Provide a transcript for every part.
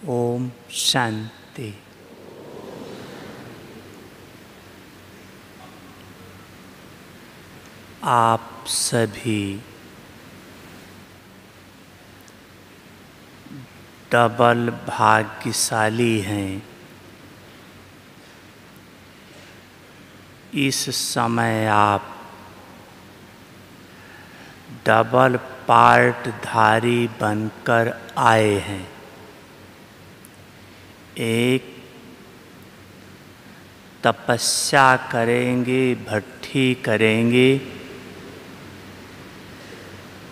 ओम शांति। आप सभी डबल भाग्यशाली हैं। इस समय आप डबल पार्टधारी बनकर आए हैं। एक तपस्या करेंगे, भट्ठी करेंगे।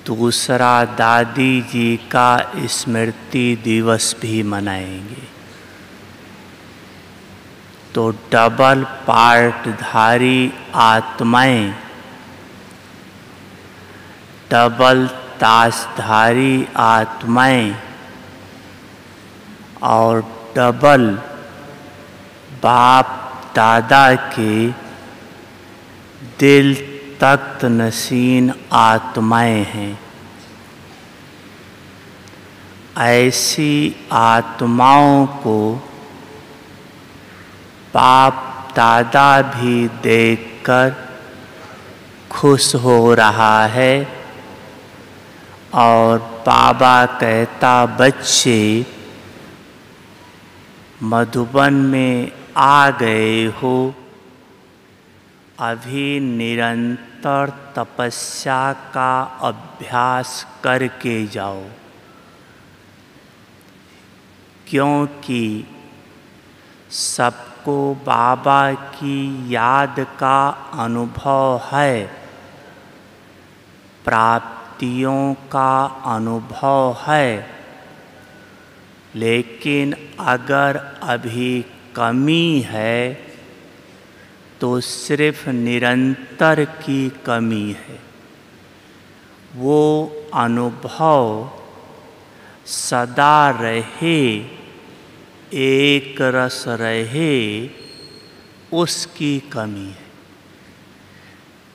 दूसरा दादी जी का स्मृति दिवस भी मनाएंगे। तो डबल पार्टधारी आत्माएं, डबल ताशधारी आत्माएं और डबल बाप दादा के दिल तख्त नशीन आत्माएं हैं। ऐसी आत्माओं को बाप दादा भी देखकर खुश हो रहा है और बाबा कहता, बच्चे मधुबन में आ गए हो, अभी निरंतर तपस्या का अभ्यास करके जाओ। क्योंकि सबको बाबा की याद का अनुभव है, प्राप्तियों का अनुभव है, लेकिन अगर अभी कमी है तो सिर्फ निरंतर की कमी है। वो अनुभव सदा रहे, एक रस रहे, उसकी कमी है।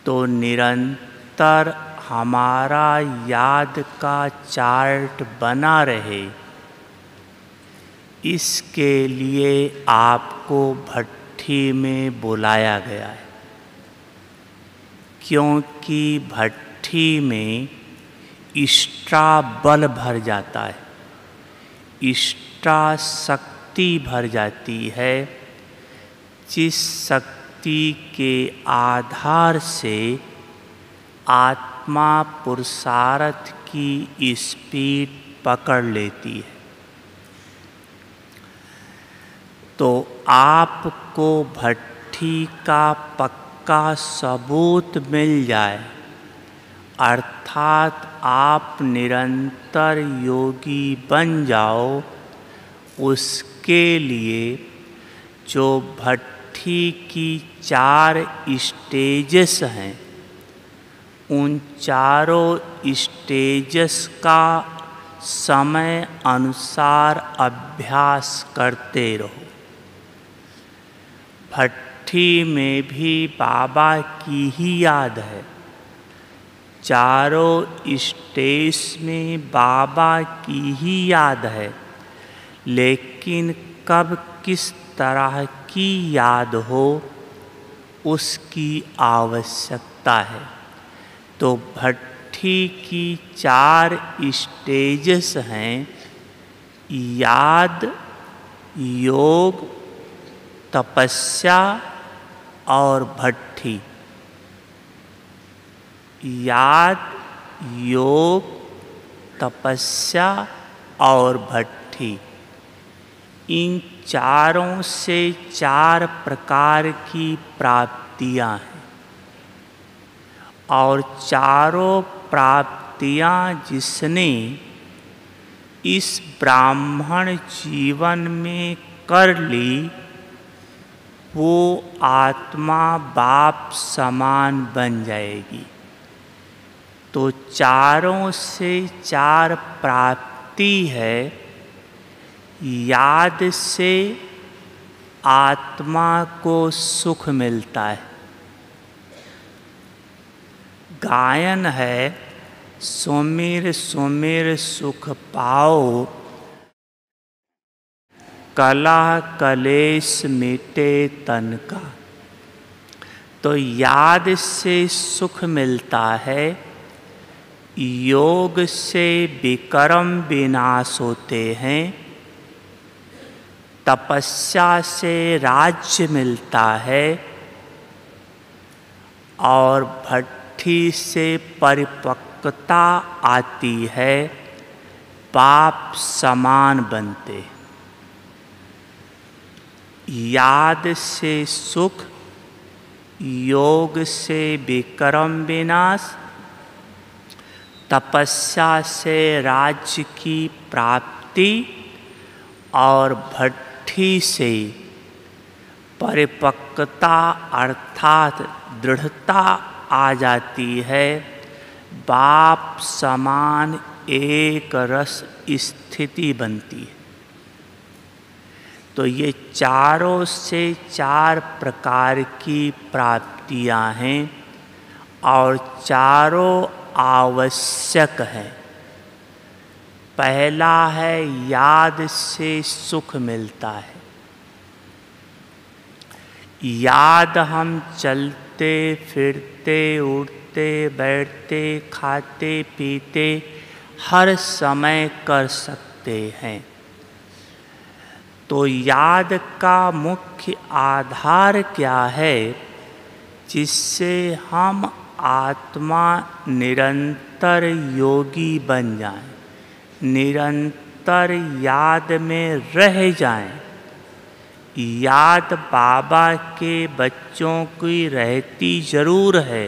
तो निरंतर हमारा याद का चार्ट बना रहे, इसके लिए आपको भट्ठी में बुलाया गया है। क्योंकि भट्ठी में इष्टा बल भर जाता है, इष्टा शक्ति भर जाती है, जिस शक्ति के आधार से आत्मा पुरुषार्थ की स्पीड पकड़ लेती है। तो आपको भट्ठी का पक्का सबूत मिल जाए, अर्थात आप निरंतर योगी बन जाओ, उसके लिए जो भट्ठी की 4 स्टेजेस हैं, उन चारों स्टेजेस का समय अनुसार अभ्यास करते रहो। भट्ठी में भी बाबा की ही याद है, चारों स्टेज में बाबा की ही याद है, लेकिन कब किस तरह की याद हो, उसकी आवश्यकता है। तो भट्ठी की 4 स्टेजेस हैं, याद, योग, तपस्या और भट्ठी। याद, योग, तपस्या और भट्ठी, इन चारों से 4 प्रकार की प्राप्तियां हैं। और चारों प्राप्तियां जिसने इस ब्राह्मण जीवन में कर ली, वो आत्मा बाप समान बन जाएगी। तो चारों से 4 प्राप्ति है। याद से आत्मा को सुख मिलता है। गायन है, सुमिर सुमिर सुख पाओ, कलह कलेश मिटे तन का। तो याद से सुख मिलता है, योग से विकर्म विनाश होते हैं, तपस्या से राज्य मिलता है और भट्ठी से परिपक्वता आती है, पाप समान बनते। याद से सुख, योग से विकर्म विनाश, तपस्या से राज्य की प्राप्ति और भट्ठी से परिपक्वता अर्थात दृढ़ता आ जाती है, बाप समान एक रस स्थिति बनती है। तो ये चारों से चार प्रकार की प्राप्तियां हैं और चारों आवश्यक हैं। पहला है याद से सुख मिलता है। याद हम चलते फिरते उठते बैठते खाते पीते हर समय कर सकते हैं। तो याद का मुख्य आधार क्या है, जिससे हम आत्मा निरंतर योगी बन जाएं, निरंतर याद में रह जाएं। याद बाबा के बच्चों की रहती जरूर है,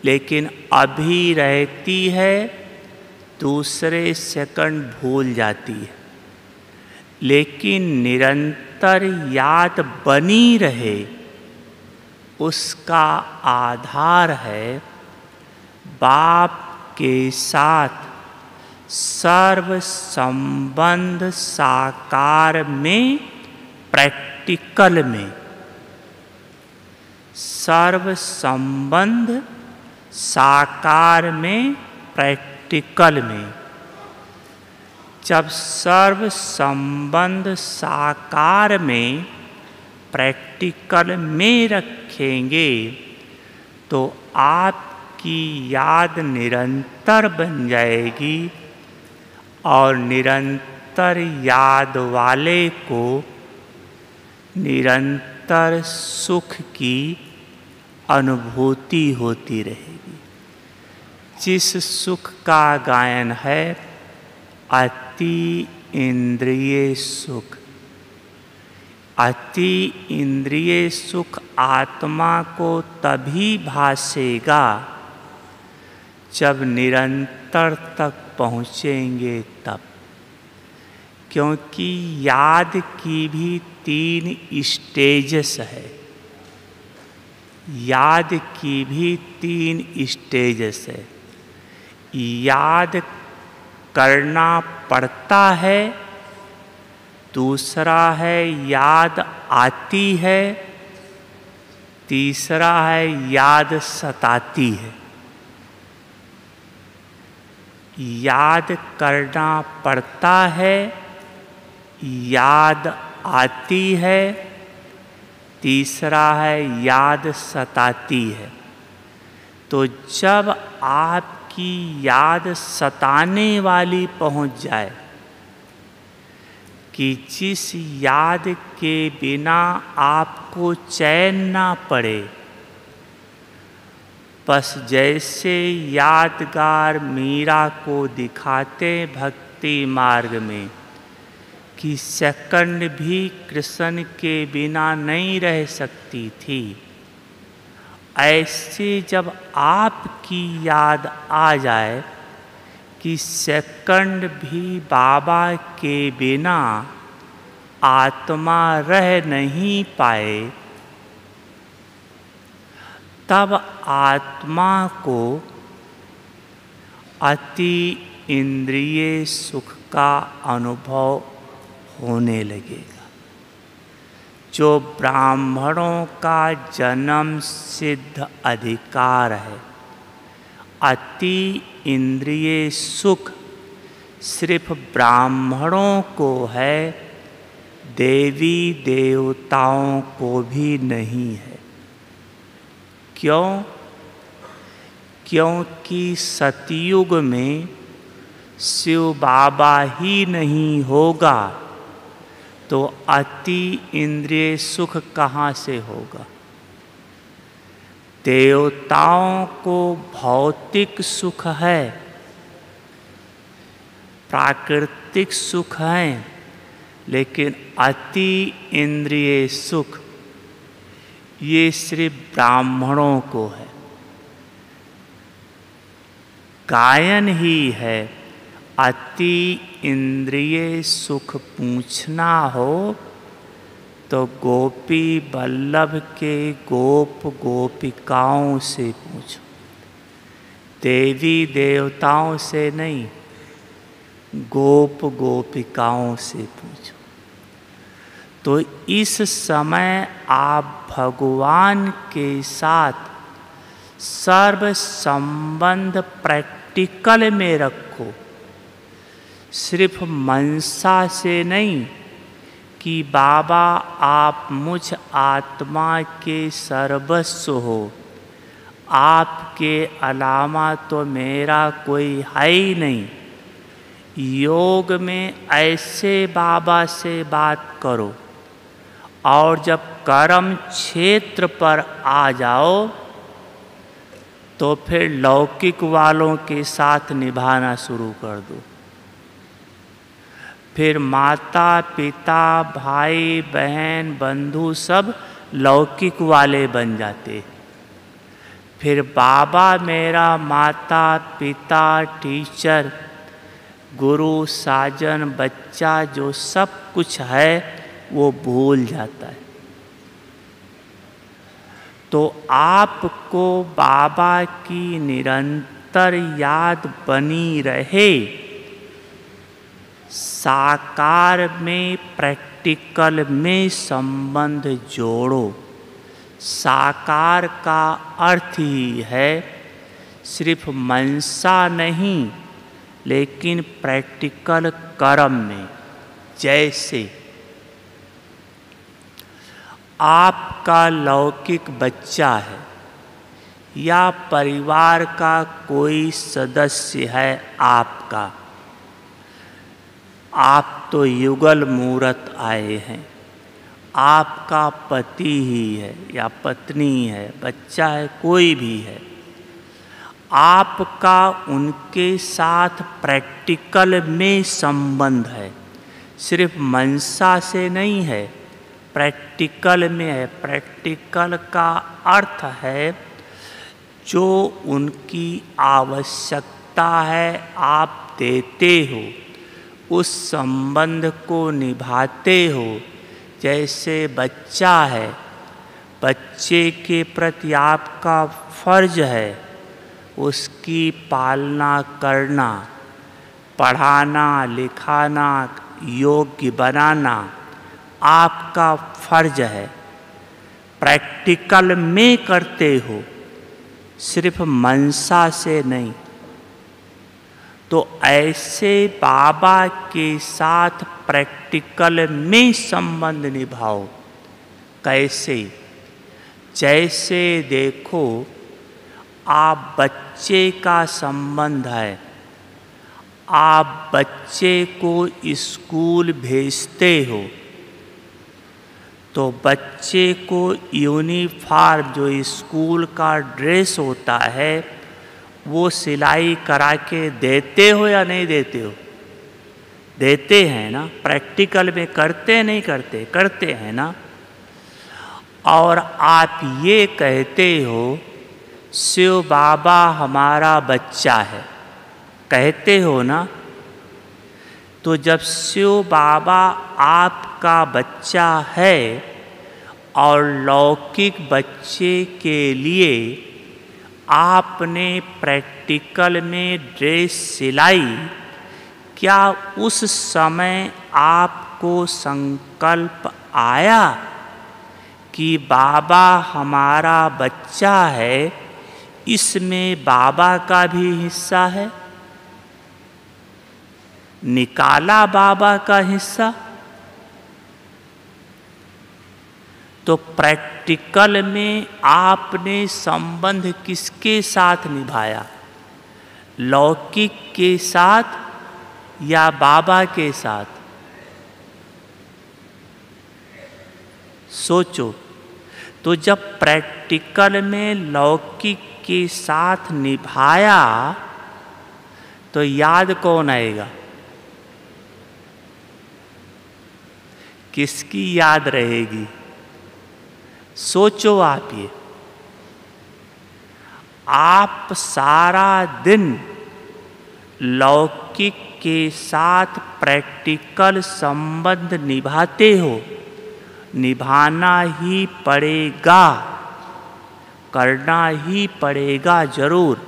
लेकिन अभी रहती है, दूसरे सेकंड भूल जाती है। लेकिन निरंतर याद बनी रहे, उसका आधार है बाप के साथ सर्व संबंध साकार में, प्रैक्टिकल में। सर्व संबंध साकार में, प्रैक्टिकल में। जब सर्व संबंध साकार में, प्रैक्टिकल में रखेंगे तो आपकी याद निरंतर बन जाएगी और निरंतर याद वाले को निरंतर सुख की अनुभूति होती रहेगी। जिस सुख का गायन है, अति इंद्रिय सुख। अति इंद्रिय सुख आत्मा को तभी भासेगा जब निरंतर तक पहुँचेंगे तब। क्योंकि याद की भी 3 स्टेजेस है। याद की भी 3 स्टेजेस है। याद करना पड़ता है, दूसरा है याद आती है, तीसरा है याद सताती है। याद करना पड़ता है, याद आती है, तीसरा है याद सताती है। तो जब आपकी याद सताने वाली पहुंच जाए कि जिस याद के बिना आपको चैन ना पड़े, बस जैसे यादगार मीरा को दिखाते भक्ति मार्ग में कि सेकंड भी कृष्ण के बिना नहीं रह सकती थी, ऐसे जब आपकी याद आ जाए कि सेकंड भी बाबा के बिना आत्मा रह नहीं पाए, तब आत्मा को अति इंद्रिय सुख का अनुभव होने लगेगा। जो ब्राह्मणों का जन्म सिद्ध अधिकार है। अति इंद्रिय सुख सिर्फ ब्राह्मणों को है, देवी देवताओं को भी नहीं है। क्यों? क्योंकि सतयुग में शिव बाबा ही नहीं होगा तो अति इंद्रिय सुख कहाँ से होगा? देवताओं को भौतिक सुख है, प्राकृतिक सुख है, लेकिन अति इंद्रिय सुख ये सिर्फ ब्राह्मणों को है। गायन ही है, अति इंद्रिय सुख पूछना हो तो गोपी वल्लभ के गोप गोपिकाओं से पूछो, देवी देवताओं से नहीं, गोप गोपिकाओं से पूछो। तो इस समय आप भगवान के साथ सर्व संबंध प्रैक्टिकल में रखो, सिर्फ मनसा से नहीं कि बाबा आप मुझ आत्मा के सर्वस्व हो, आपके अलावा तो मेरा कोई है ही नहीं। योग में ऐसे बाबा से बात करो और जब कर्म क्षेत्र पर आ जाओ तो फिर लौकिक वालों के साथ निभाना शुरू कर दो। फिर माता पिता भाई बहन बंधु सब लौकिक वाले बन जाते। फिर बाबा मेरा माता पिता टीचर गुरु साजन बच्चा जो सब कुछ है वो भूल जाता है। तो आपको बाबा की निरंतर याद बनी रहे, साकार में प्रैक्टिकल में संबंध जोड़ो। साकार का अर्थ ही है सिर्फ मनसा नहीं, लेकिन प्रैक्टिकल कर्म में। जैसे आपका लौकिक बच्चा है या परिवार का कोई सदस्य है आपका, आप तो युगल मूरत आए हैं, आपका पति ही है या पत्नी है, बच्चा है, कोई भी है, आपका उनके साथ प्रैक्टिकल में संबंध है, सिर्फ मनसा से नहीं है, प्रैक्टिकल में है। प्रैक्टिकल का अर्थ है जो उनकी आवश्यकता है आप देते हो, उस संबंध को निभाते हो। जैसे बच्चा है, बच्चे के प्रति आपका फर्ज है उसकी पालना करना, पढ़ाना लिखाना, योग्य बनाना आपका फर्ज है। प्रैक्टिकल में करते हो, सिर्फ मनसा से नहीं। तो ऐसे बाबा के साथ प्रैक्टिकल में संबंध निभाओ। कैसे? जैसे देखो आप बच्चे का संबंध है, आप बच्चे को स्कूल भेजते हो तो बच्चे को यूनिफॉर्म जो स्कूल का ड्रेस होता है वो सिलाई करा के देते हो या नहीं देते हो? देते हैं ना। प्रैक्टिकल में करते नहीं करते? करते हैं ना। और आप ये कहते हो शिव बाबा हमारा बच्चा है, कहते हो ना। तो जब शिव बाबा आपका बच्चा है और लौकिक बच्चे के लिए आपने प्रैक्टिकल में ड्रेस सिलाई, क्या उस समय आपको संकल्प आया कि बाबा हमारा बच्चा है, इसमें बाबा का भी हिस्सा है? निकाला बाबा का हिस्सा? तो प्रैक्टिकल में आपने संबंध किसके साथ निभाया? लौकिक के साथ या बाबा के साथ? सोचो। तो जब प्रैक्टिकल में लौकिक के साथ निभाया तो याद कौन आएगा? किसकी याद रहेगी? सोचो आप ये। आप सारा दिन लौकिक के साथ प्रैक्टिकल संबंध निभाते हो, निभाना ही पड़ेगा, करना ही पड़ेगा जरूर।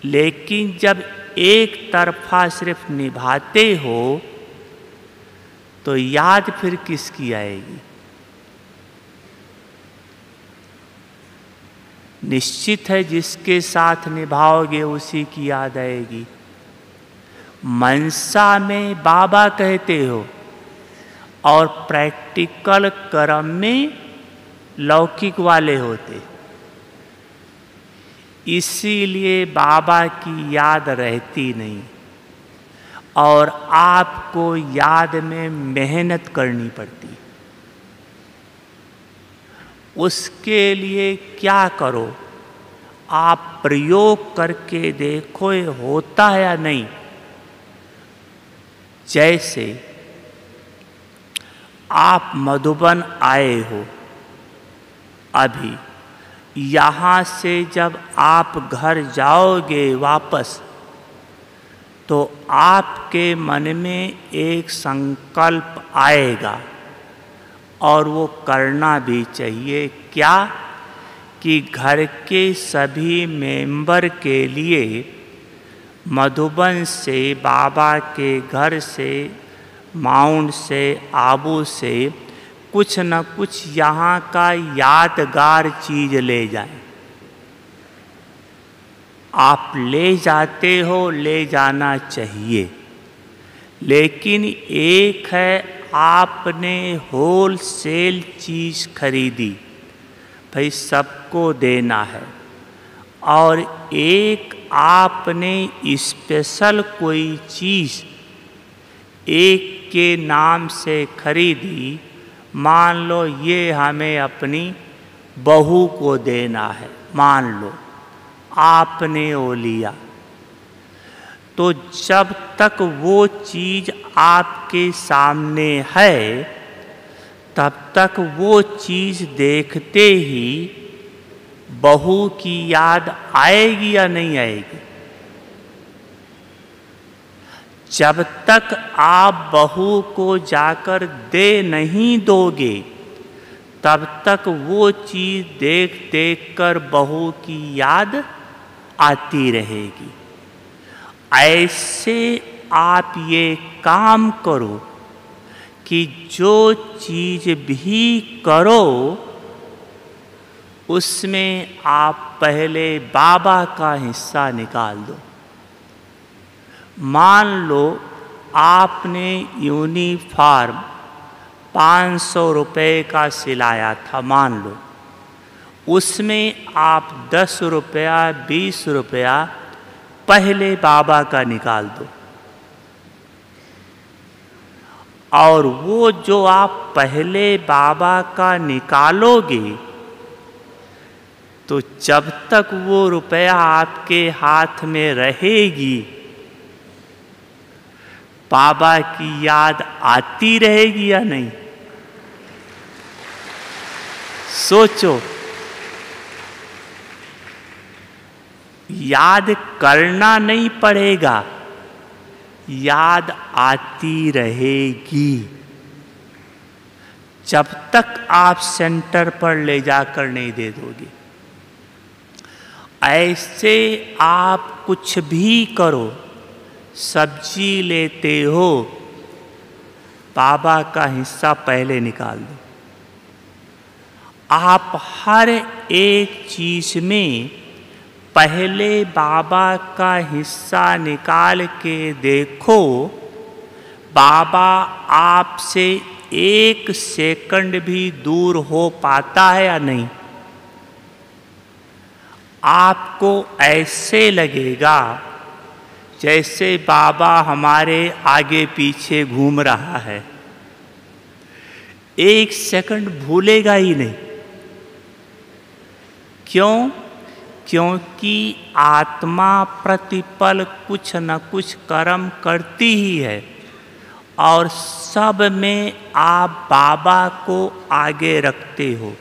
लेकिन जब एक तरफा सिर्फ निभाते हो तो याद फिर किसकी आएगी? निश्चित है जिसके साथ निभाओगे उसी की याद आएगी। मनसा में बाबा कहते हो और प्रैक्टिकल कर्म में लौकिक वाले होते, इसीलिए बाबा की याद रहती नहीं और आपको याद में मेहनत करनी पड़ती। उसके लिए क्या करो? आप प्रयोग करके देखो ये होता है या नहीं। जैसे आप मधुबन आए हो, अभी यहाँ से जब आप घर जाओगे वापस तो आपके मन में एक संकल्प आएगा और वो करना भी चाहिए। क्या? कि घर के सभी मेंबर के लिए मधुबन से, बाबा के घर से, माउंट से, आबू से कुछ न कुछ यहाँ का यादगार चीज ले जाएं। आप ले जाते हो, ले जाना चाहिए। लेकिन एक है आपने होलसेल चीज खरीदी, भाई सबको देना है, और एक आपने स्पेशल कोई चीज एक के नाम से खरीदी। मान लो ये हमें अपनी बहू को देना है, मान लो आपने वो लिया। तो जब तक वो चीज आपके सामने है तब तक वो चीज देखते ही बहू की याद आएगी या नहीं आएगी? जब तक आप बहू को जाकर दे नहीं दोगे तब तक वो चीज देख देख कर बहू की याद आती रहेगी। ऐसे आप ये काम करो कि जो चीज भी करो उसमें आप पहले बाबा का हिस्सा निकाल दो। मान लो आपने यूनिफॉर्म 500 रुपये का सिलाया था, मान लो उसमें आप 10 रुपया 20 रुपया पहले बाबा का निकाल दो, और वो जो आप पहले बाबा का निकालोगे तो जब तक वो रुपया आपके हाथ में रहेगी बाबा की याद आती रहेगी या नहीं? सोचो। याद करना नहीं पड़ेगा, याद आती रहेगी जब तक आप सेंटर पर ले जाकर नहीं दे दोगे। ऐसे आप कुछ भी करो, सब्जी लेते हो बाबा का हिस्सा पहले निकाल दो। आप हर एक चीज में पहले बाबा का हिस्सा निकाल के देखो, बाबा आपसे एक सेकंड भी दूर हो पाता है या नहीं? आपको ऐसे लगेगा जैसे बाबा हमारे आगे पीछे घूम रहा है, एक सेकंड भूलेगा ही नहीं। क्यों? क्योंकि आत्मा प्रतिपल कुछ न कुछ कर्म करती ही है और सब में आप बाबा को आगे रखते हो।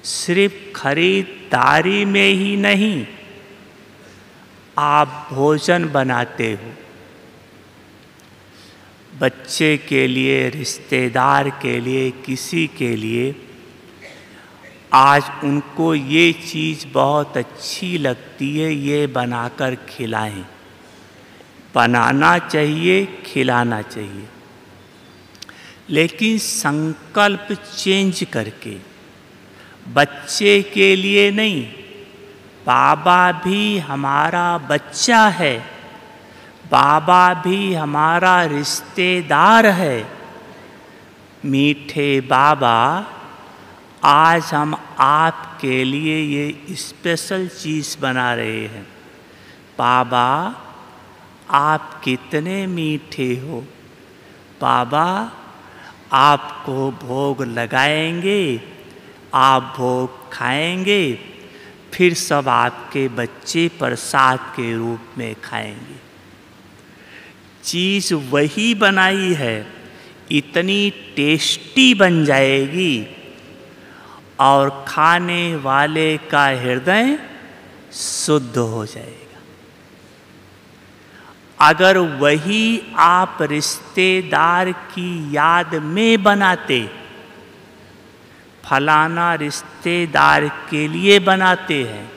सिर्फ खरीदारी में ही नहीं, आप भोजन बनाते हो बच्चे के लिए, रिश्तेदार के लिए, किसी के लिए। आज उनको ये चीज़ बहुत अच्छी लगती है, ये बनाकर खिलाएं। बनाना चाहिए, खिलाना चाहिए, लेकिन संकल्प चेंज करके। बच्चे के लिए नहीं, बाबा भी हमारा बच्चा है, बाबा भी हमारा रिश्तेदार है। मीठे बाबा, आज हम आपके लिए ये स्पेशल चीज़ बना रहे हैं। बाबा, आप कितने मीठे हो। बाबा, आपको भोग लगाएंगे, आप भोग खाएंगे, फिर सब आपके बच्चे प्रसाद के रूप में खाएंगे। चीज़ वही बनाई है, इतनी टेस्टी बन जाएगी और खाने वाले का हृदय शुद्ध हो जाएगा। अगर वही आप रिश्तेदार की याद में बनाते, फलाना रिश्तेदार के लिए बनाते हैं,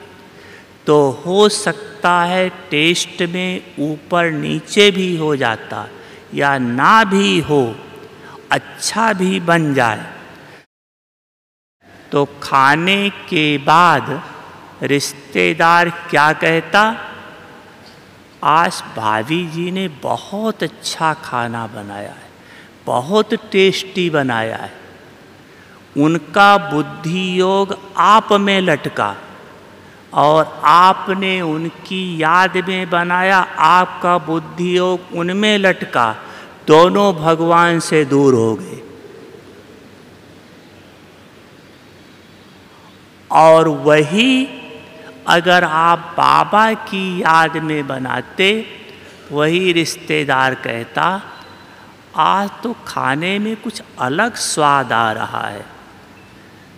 तो हो सकता है टेस्ट में ऊपर नीचे भी हो जाता या ना भी हो, अच्छा भी बन जाए। तो खाने के बाद रिश्तेदार क्या कहता? आज भाभी जी ने बहुत अच्छा खाना बनाया है, बहुत टेस्टी बनाया है। उनका बुद्धि योग आप में लटका और आपने उनकी याद में बनाया, आपका बुद्धि योग उनमें लटका, दोनों भगवान से दूर हो गए। और वही अगर आप बाबा की याद में बनाते, वही रिश्तेदार कहता, आज तो खाने में कुछ अलग स्वाद आ रहा है,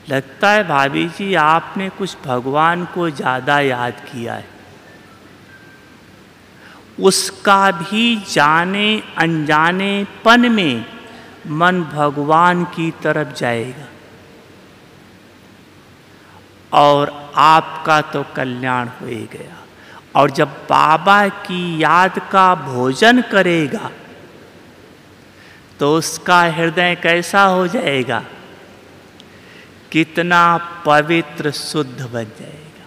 लगता है भाभी जी आपने कुछ भगवान को ज़्यादा याद किया है। उसका भी जाने अनजाने पन में मन भगवान की तरफ जाएगा और आपका तो कल्याण हो ही गया। और जब बाबा की याद का भोजन करेगा तो उसका हृदय कैसा हो जाएगा? कितना पवित्र शुद्ध बन जाएगा।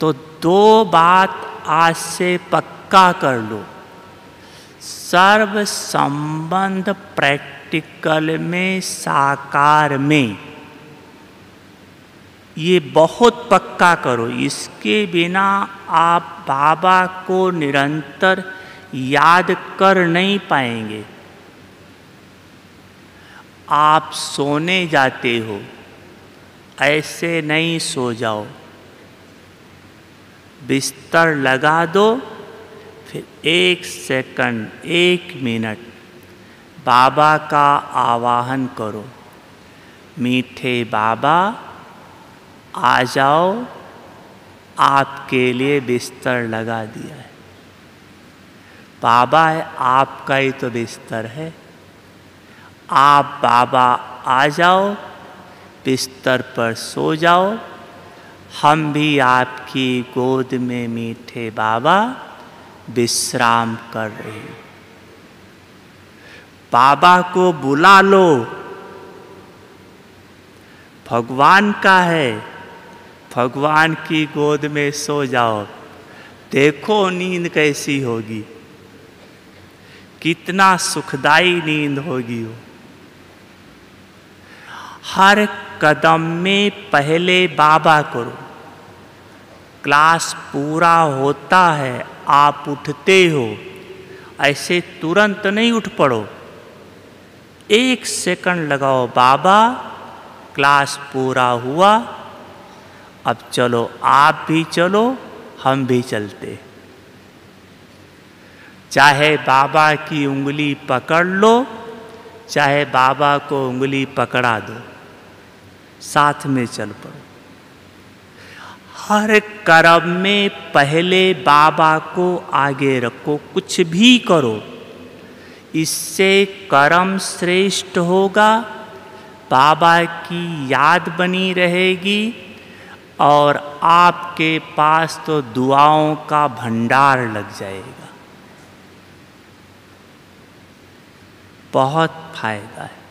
तो दो बात आज से पक्का कर लो। सर्व संबंध प्रैक्टिकल में, साकार में, ये बहुत पक्का करो। इसके बिना आप बाबा को निरंतर याद कर नहीं पाएंगे। आप सोने जाते हो, ऐसे नहीं सो जाओ। बिस्तर लगा दो, फिर 1 सेकंड, 1 मिनट बाबा का आवाहन करो। मीठे बाबा, आ जाओ, आपके लिए बिस्तर लगा दिया है। बाबा है, आपका ही तो बिस्तर है। आप बाबा आ जाओ, बिस्तर पर सो जाओ। हम भी आपकी गोद में मीठे बाबा विश्राम कर रहे हैं। बाबा को बुला लो, भगवान का है, भगवान की गोद में सो जाओ। देखो नींद कैसी होगी, कितना सुखदाई नींद होगी वो। हर कदम में पहले बाबा करो। क्लास पूरा होता है, आप उठते हो, ऐसे तुरंत नहीं उठ पड़ो। 1 सेकंड लगाओ, बाबा क्लास पूरा हुआ, अब चलो, आप भी चलो, हम भी चलते। चाहे बाबा की उंगली पकड़ लो, चाहे बाबा को उंगली पकड़ा दो, साथ में चल पड़ो। हर कर्म में पहले बाबा को आगे रखो, कुछ भी करो, इससे कर्म श्रेष्ठ होगा, बाबा की याद बनी रहेगी और आपके पास तो दुआओं का भंडार लग जाएगा। बहुत फायदा है।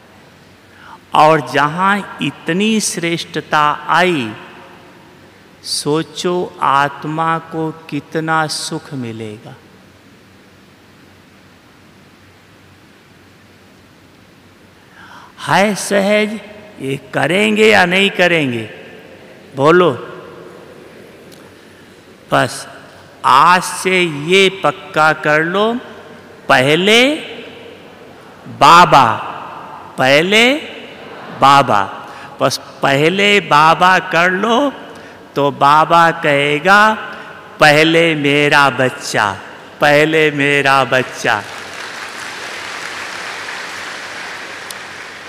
और जहाँ इतनी श्रेष्ठता आई, सोचो आत्मा को कितना सुख मिलेगा। है सहज, ये करेंगे या नहीं करेंगे? बोलो। बस आज से ये पक्का कर लो, पहले बाबा, पहले बाबा। बस पहले बाबा कर लो तो बाबा कहेगा पहले मेरा बच्चा, पहले मेरा बच्चा।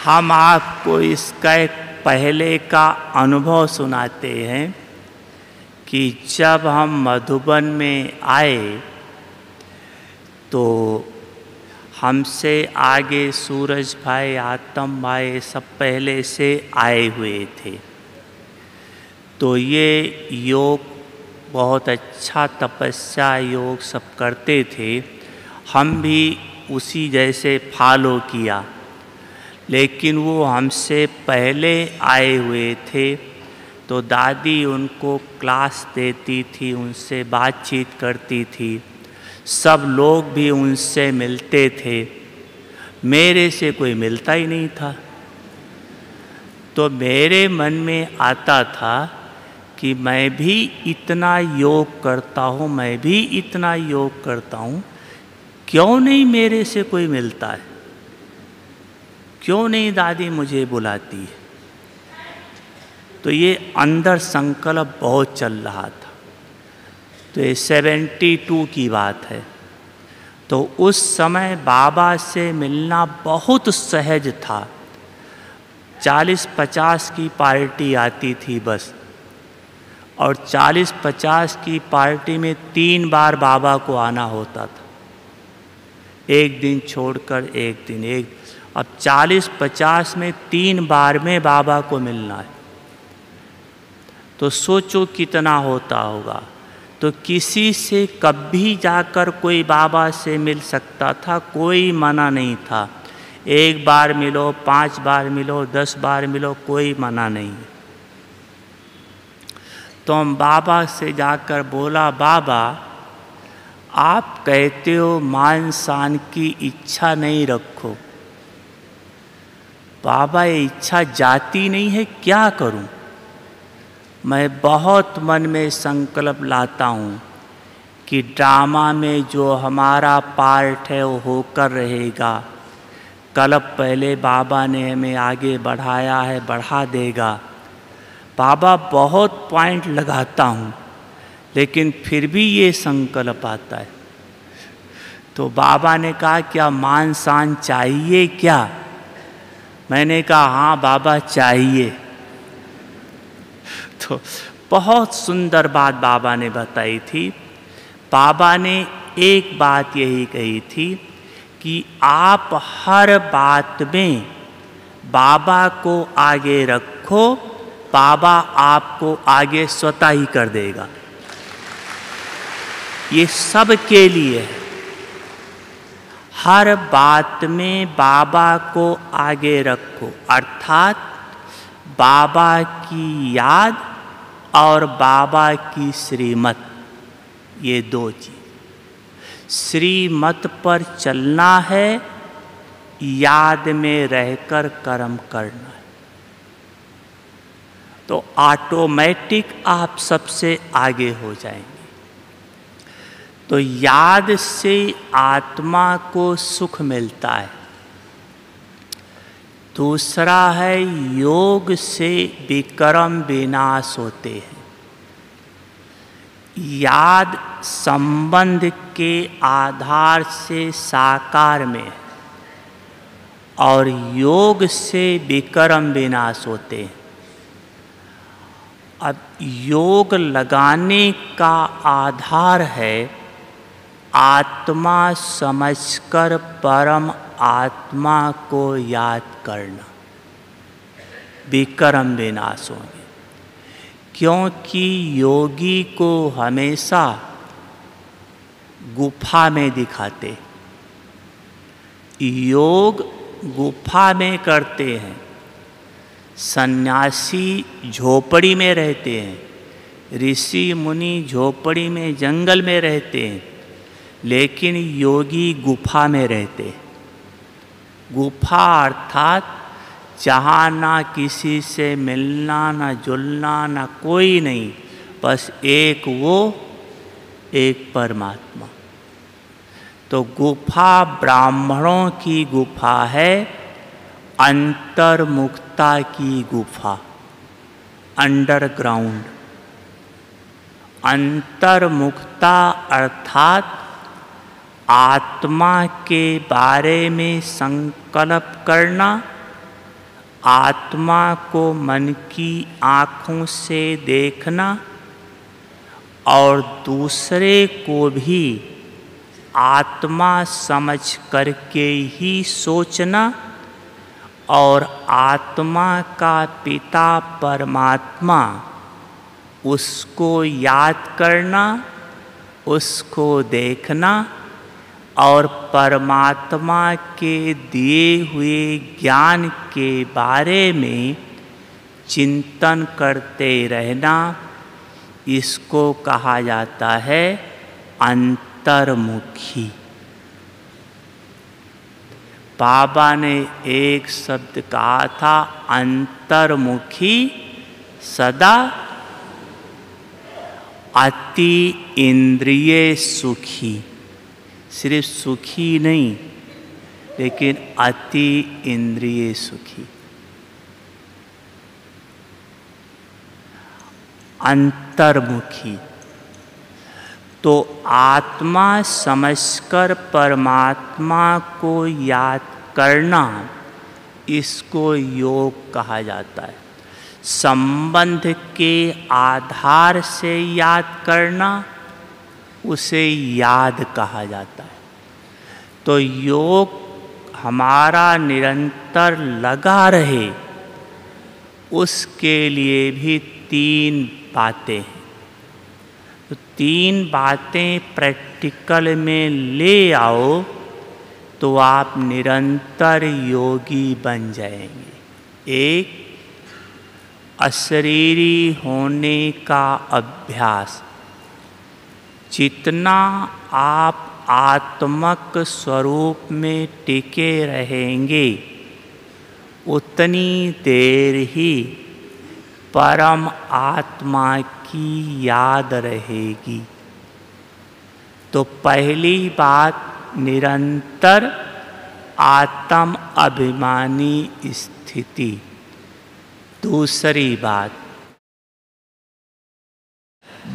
हम आपको इसका एक पहले का अनुभव सुनाते हैं कि जब हम मधुबन में आए तो हमसे आगे सूरज भाई, आतम भाई सब पहले से आए हुए थे। तो ये योग बहुत अच्छा तपस्या योग सब करते थे, हम भी उसी जैसे फॉलो किया। लेकिन वो हमसे पहले आए हुए थे तो दादी उनको क्लास देती थी, उनसे बातचीत करती थी, सब लोग भी उनसे मिलते थे। मेरे से कोई मिलता ही नहीं था। तो मेरे मन में आता था कि मैं भी इतना योग करता हूँ, मैं भी इतना योग करता हूँ, क्यों नहीं मेरे से कोई मिलता है? क्यों नहीं दादी मुझे बुलाती है? तो ये अंदर संकल्प बहुत चल रहा था। तो ये 72 की बात है। तो उस समय बाबा से मिलना बहुत सहज था। 40-50 की पार्टी आती थी बस, और 40-50 की पार्टी में 3 बार बाबा को आना होता था, एक दिन छोड़कर एक दिन। अब 40-50 में 3 बार में बाबा को मिलना है, तो सोचो कितना होता होगा। तो किसी से कभी जाकर कोई बाबा से मिल सकता था, कोई मना नहीं था। 1 बार मिलो, 5 बार मिलो, 10 बार मिलो, कोई मना नहीं। तो हम बाबा से जाकर बोला, बाबा आप कहते हो मान शान की इच्छा नहीं रखो, बाबा ये इच्छा जाती नहीं है, क्या करूं? मैं बहुत मन में संकल्प लाता हूँ कि ड्रामा में जो हमारा पार्ट है वो होकर रहेगा। कल पहले बाबा ने हमें आगे बढ़ाया है, बढ़ा देगा। बाबा बहुत पॉइंट लगाता हूँ, लेकिन फिर भी ये संकल्प आता है। तो बाबा ने कहा क्या मान शान चाहिए क्या? मैंने कहा हाँ बाबा चाहिए। तो बहुत सुंदर बात बाबा ने बताई थी। बाबा ने एक बात यही कही थी कि आप हर बात में बाबा को आगे रखो, बाबा आपको आगे स्वतः ही कर देगा। ये सब के लिए है। हर बात में बाबा को आगे रखो, अर्थात बाबा की याद और बाबा की श्रीमत, ये 2 चीज। श्रीमत पर चलना है, याद में रहकर कर्म करना है, तो ऑटोमेटिक आप सबसे आगे हो जाएंगे। तो याद से आत्मा को सुख मिलता है। दूसरा है योग से विकर्म विनाश होते हैं। याद संबंध के आधार से साकार में है और योग से विकर्म विनाश होते हैं। अब योग लगाने का आधार है आत्मा समझकर परम आत्मा को याद करना, विकर्म विनाश होंगे। क्योंकि योगी को हमेशा गुफा में दिखाते, योग गुफा में करते हैं, सन्यासी झोपड़ी में रहते हैं, ऋषि मुनि झोपड़ी में जंगल में रहते हैं, लेकिन योगी गुफा में रहते हैं। गुफा अर्थात जहाँ ना किसी से मिलना, ना जुलना, ना कोई नहीं, बस एक वो, एक परमात्मा। तो गुफा ब्राह्मणों की गुफा है, अंतर्मुखता की गुफा, अंडरग्राउंड। अंतर्मुखता अर्थात आत्मा के बारे में संकल्प करना, आत्मा को मन की आँखों से देखना और दूसरे को भी आत्मा समझ करके ही सोचना और आत्मा का पिता परमात्मा उसको याद करना, उसको देखना और परमात्मा के दिए हुए ज्ञान के बारे में चिंतन करते रहना, इसको कहा जाता है अंतर्मुखी। बाबा ने एक शब्द कहा था, अंतर्मुखी सदा अति इंद्रिय सुखी। सिर्फ सुखी नहीं, लेकिन अति इंद्रिय सुखी। अंतर्मुखी तो आत्मा समझकर परमात्मा को याद करना, इसको योग कहा जाता है। संबंध के आधार से याद करना, उसे याद कहा जाता है। तो योग हमारा निरंतर लगा रहे, उसके लिए भी 3 बातें हैं। तो 3 बातें प्रैक्टिकल में ले आओ तो आप निरंतर योगी बन जाएंगे। 1, अशरीरी होने का अभ्यास। जितना आप आत्मक स्वरूप में टिके रहेंगे, उतनी देर ही परम आत्मा की याद रहेगी। तो पहली बात, निरंतर आत्म अभिमानी स्थिति। दूसरी बात,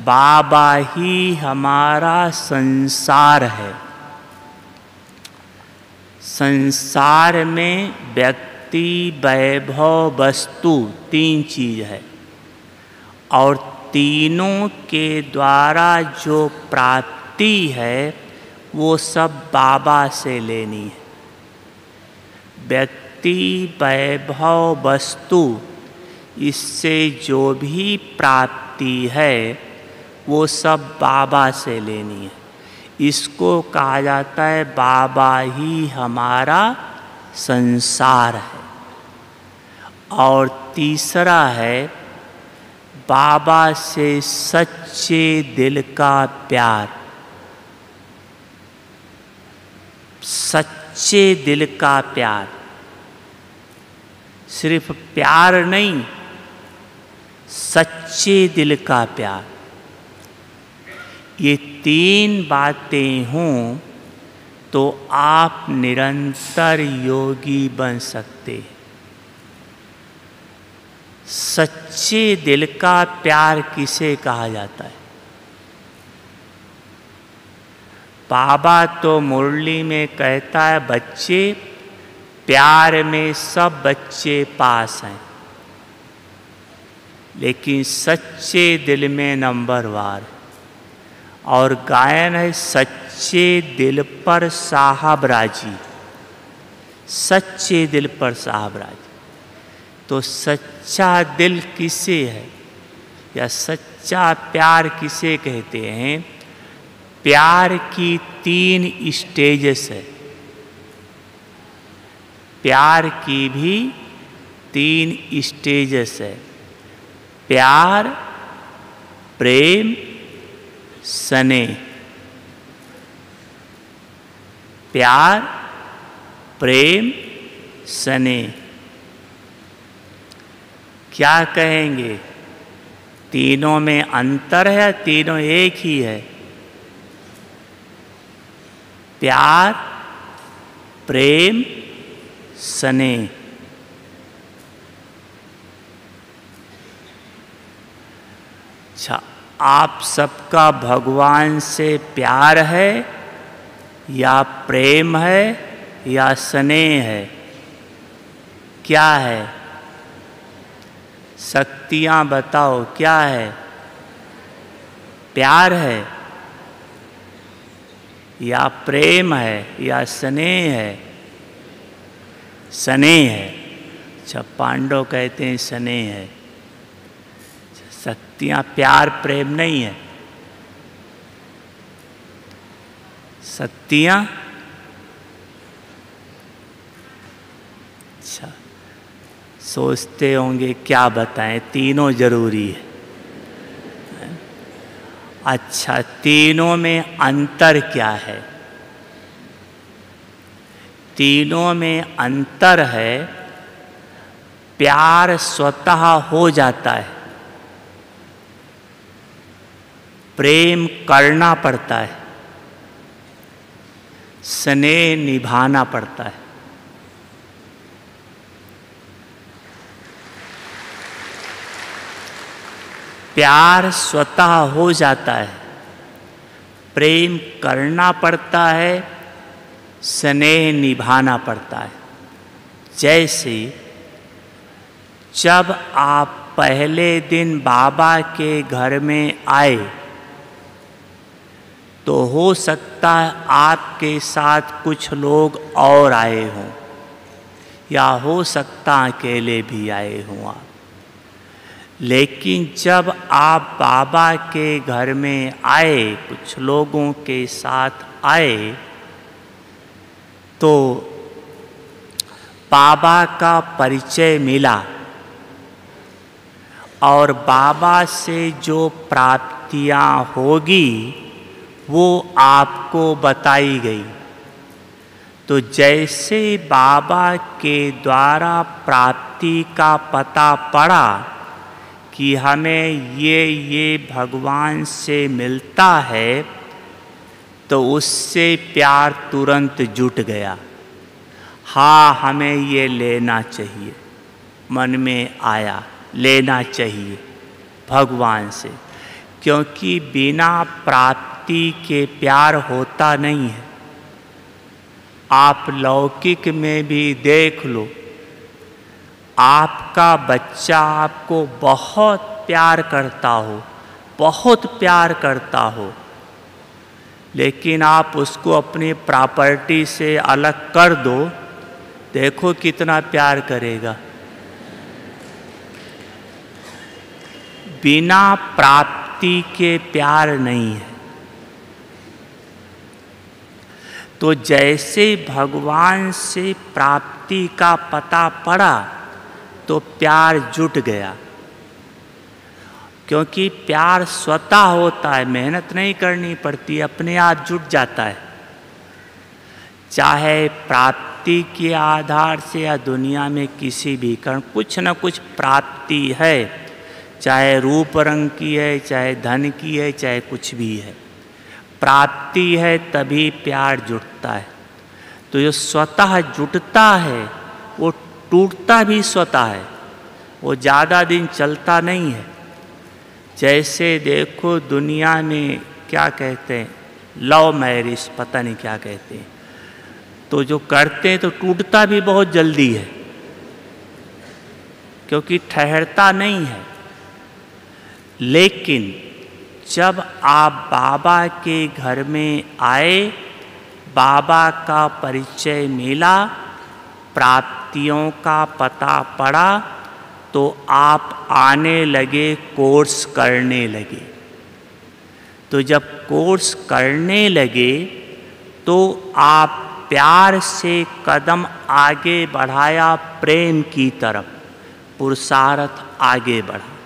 बाबा ही हमारा संसार है। संसार में व्यक्ति, वैभव, वस्तु 3 चीज है और तीनों के द्वारा जो प्राप्ति है वो सब बाबा से लेनी है। व्यक्ति, वैभव, वस्तु, इससे जो भी प्राप्ति है वो सब बाबा से लेनी है। इसको कहा जाता है बाबा ही हमारा संसार है। और तीसरा है बाबा से सच्चे दिल का प्यार। सच्चे दिल का प्यार, सिर्फ प्यार नहीं, सच्चे दिल का प्यार, ये तीन बातें हों तो आप निरंतर योगी बन सकते हैं। सच्चे दिल का प्यार किसे कहा जाता है? बाबा तो मुरली में कहता है, बच्चे प्यार में सब बच्चे पास हैं, लेकिन सच्चे दिल में नंबर वार। और गायन है, सच्चे दिल पर साहब राजी, सच्चे दिल पर साहब राजी। तो सच्चा दिल किसे है या सच्चा प्यार किसे कहते हैं? प्यार की तीन स्टेजेस है। प्यार की भी तीन स्टेजेस है। प्यार, प्रेम, स्नेह। प्यार, प्रेम, स्नेह। क्या कहेंगे? तीनों में अंतर है, तीनों एक ही है? प्यार, प्रेम, स्नेह। अच्छा, आप सबका भगवान से प्यार है या प्रेम है या स्नेह है? क्या है? शक्तियाँ बताओ, क्या है? प्यार है या प्रेम है या स्नेह है? स्नेह है। अच्छा, पांडव कहते हैं स्नेह है। शक्तियाँ प्यार प्रेम नहीं है। शक्तियाँ, अच्छा, सोचते होंगे क्या बताएं, तीनों जरूरी है। अच्छा, तीनों में अंतर क्या है? तीनों में अंतर है, प्यार स्वतः हो जाता है, प्रेम करना पड़ता है, स्नेह निभाना पड़ता है। प्यार स्वतः हो जाता है, प्रेम करना पड़ता है, स्नेह निभाना पड़ता है। जैसे जब आप पहले दिन बाबा के घर में आए तो हो सकता है आपके साथ कुछ लोग और आए हों या हो सकता अकेले भी आए हों आप। लेकिन जब आप बाबा के घर में आए, कुछ लोगों के साथ आए, तो बाबा का परिचय मिला और बाबा से जो प्राप्तियां होगी वो आपको बताई गई। तो जैसे बाबा के द्वारा प्राप्ति का पता पड़ा कि हमें ये भगवान से मिलता है, तो उससे प्यार तुरंत जुट गया। हाँ, हमें ये लेना चाहिए, मन में आया, लेना चाहिए भगवान से, क्योंकि बिना प्राप्ति के प्यार होता नहीं है। आप लौकिक में भी देख लो, आपका बच्चा आपको बहुत प्यार करता हो, बहुत प्यार करता हो, लेकिन आप उसको अपनी प्रॉपर्टी से अलग कर दो, देखो कितना प्यार करेगा। बिना प्राप्ति के प्यार नहीं है। तो जैसे भगवान से प्राप्ति का पता पड़ा तो प्यार जुट गया, क्योंकि प्यार स्वतः होता है, मेहनत नहीं करनी पड़ती, अपने आप जुट जाता है। चाहे प्राप्ति के आधार से या दुनिया में किसी भी कारण कुछ न कुछ प्राप्ति है, चाहे रूप रंग की है, चाहे धन की है, चाहे कुछ भी है, प्राप्ति है तभी प्यार जुटता है। तो जो स्वतः जुटता है वो टूटता भी स्वतः है, वो ज़्यादा दिन चलता नहीं है। जैसे देखो दुनिया में क्या कहते हैं, लव मैरिज, पता नहीं क्या कहते हैं, तो जो करते हैं तो टूटता भी बहुत जल्दी है, क्योंकि ठहरता नहीं है। लेकिन जब आप बाबा के घर में आए, बाबा का परिचय मिला, प्राप्तियों का पता पड़ा, तो आप आने लगे, कोर्स करने लगे। तो जब कोर्स करने लगे तो आप प्यार से कदम आगे बढ़ाया, प्रेम की तरफ पुरुषार्थ आगे बढ़ा।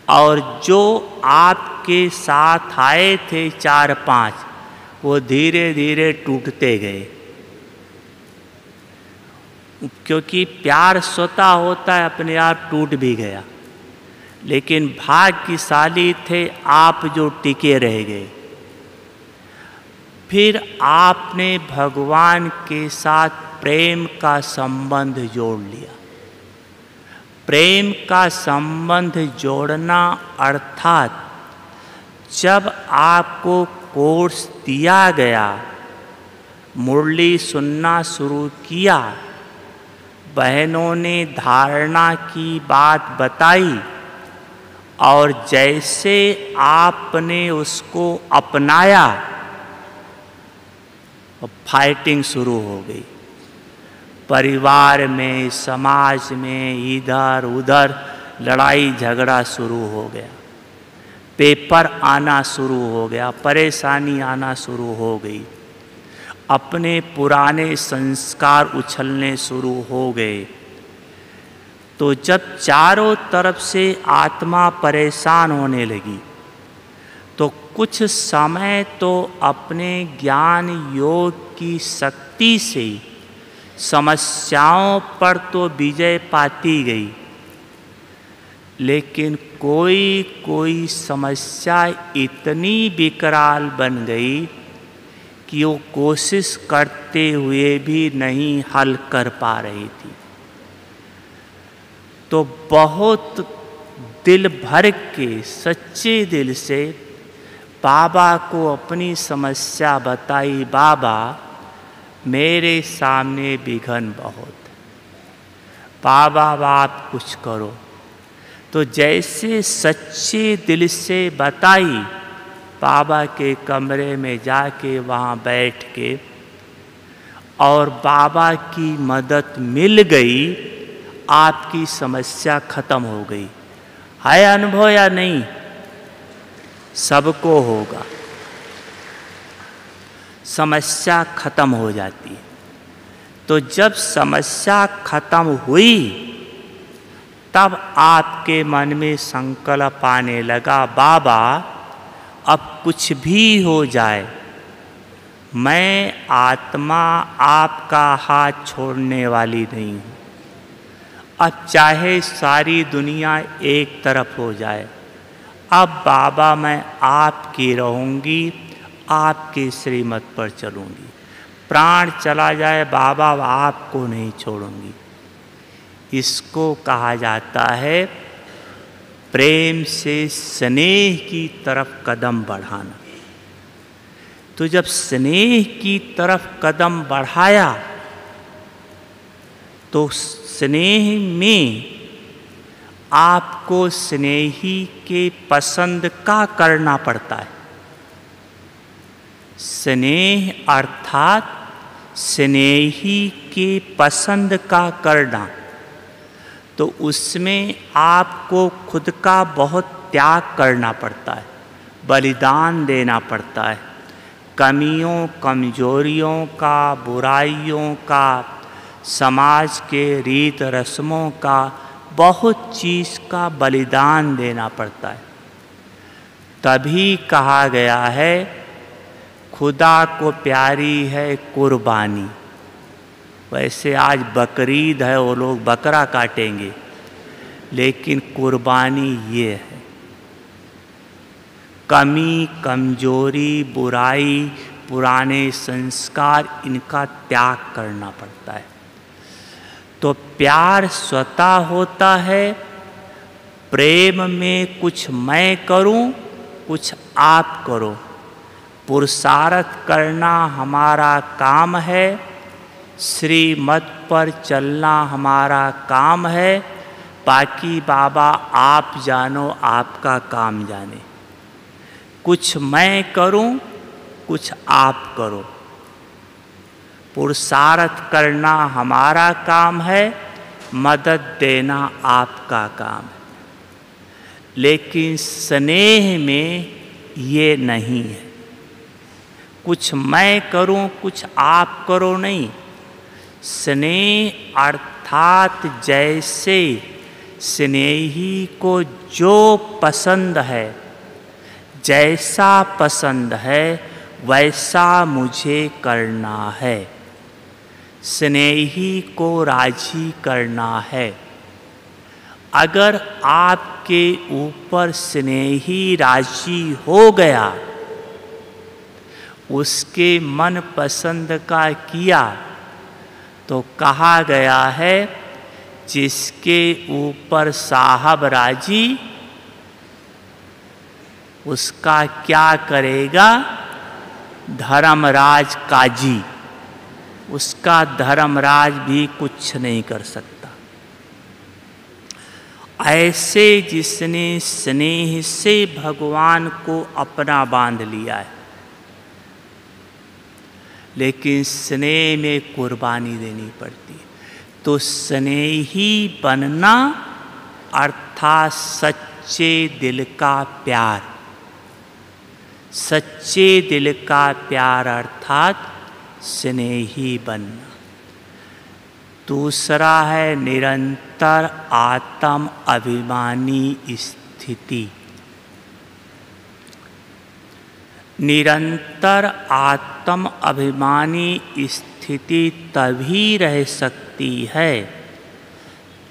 और जो आपके साथ आए थे 4-5, वो धीरे धीरे टूटते गए, क्योंकि प्यार स्वतः होता है, अपने आप टूट भी गया। लेकिन भाग्यशाली थे आप जो टिके रह गए। फिर आपने भगवान के साथ प्रेम का संबंध जोड़ लिया। प्रेम का संबंध जोड़ना अर्थात जब आपको कोर्स दिया गया, मुरली सुनना शुरू किया, बहनों ने धारणा की बात बताई, और जैसे आपने उसको अपनाया, फाइटिंग शुरू हो गई। परिवार में, समाज में, इधर उधर लड़ाई झगड़ा शुरू हो गया, पेपर आना शुरू हो गया, परेशानी आना शुरू हो गई, अपने पुराने संस्कार उछलने शुरू हो गए। तो जब चारों तरफ से आत्मा परेशान होने लगी, तो कुछ समय तो अपने ज्ञान योग की शक्ति से समस्याओं पर तो विजय पाती गई, लेकिन कोई कोई समस्या इतनी विकराल बन गई कि वो कोशिश करते हुए भी नहीं हल कर पा रही थी। तो बहुत दिल भर के सच्चे दिल से बाबा को अपनी समस्या बताई, बाबा मेरे सामने विघ्न बहुत, बाबा आप कुछ करो। तो जैसे सच्चे दिल से बताई, बाबा के कमरे में जाके वहाँ बैठ के, और बाबा की मदद मिल गई, आपकी समस्या खत्म हो गई। है अनुभव या नहीं? सबको होगा। समस्या खत्म हो जाती है। तो जब समस्या खत्म हुई, तब आपके मन में संकल्प आने लगा, बाबा अब कुछ भी हो जाए, मैं आत्मा आपका हाथ छोड़ने वाली नहीं हूँ। अब चाहे सारी दुनिया एक तरफ हो जाए, अब बाबा मैं आपकी रहूँगी, आपके श्रीमत पर चलूँगी। प्राण चला जाए बाबा आपको नहीं छोड़ूंगी। इसको कहा जाता है प्रेम से स्नेह की तरफ कदम बढ़ाना। तो जब स्नेह की तरफ कदम बढ़ाया, तो स्नेह में आपको स्नेही के पसंद का करना पड़ता है। स्नेह अर्थात स्नेही के पसंद का करना, तो उसमें आपको खुद का बहुत त्याग करना पड़ता है, बलिदान देना पड़ता है। कमियों कमजोरियों का, बुराइयों का, समाज के रीत रस्मों का, बहुत चीज़ का बलिदान देना पड़ता है। तभी कहा गया है खुदा को प्यारी है कुर्बानी। वैसे आज बकरीद है, वो लोग बकरा काटेंगे, लेकिन कुर्बानी ये है। कमी, कमजोरी, बुराई, पुराने संस्कार, इनका त्याग करना पड़ता है। तो प्यार स्वतः होता है। प्रेम में कुछ मैं करूं, कुछ आप करो। पुरुषार्थ करना हमारा काम है, श्रीमत पर चलना हमारा काम है। बाकी बाबा आप जानो, आपका काम जाने। कुछ मैं करूं, कुछ आप करो। पुरुषार्थ करना हमारा काम है, मदद देना आपका काम है। लेकिन स्नेह में ये नहीं है। कुछ मैं करूं, कुछ आप करो नहीं। स्नेह अर्थात जैसे स्नेही को जो पसंद है, जैसा पसंद है, वैसा मुझे करना है। स्नेही को राजी करना है। अगर आपके ऊपर स्नेही राजी हो गया, उसके मन पसंद का किया, तो कहा गया है जिसके ऊपर साहब राजी, उसका क्या करेगा धर्मराज काजी। उसका धर्मराज भी कुछ नहीं कर सकता। ऐसे जिसने स्नेह से भगवान को अपना बांध लिया है, लेकिन स्नेह में कुर्बानी देनी पड़ती है। तो स्नेही बनना अर्थात सच्चे दिल का प्यार। सच्चे दिल का प्यार अर्थात स्नेही बनना। दूसरा है निरंतर आत्म अभिमानी स्थिति। निरंतर आत्म अभिमानी स्थिति तभी रह सकती है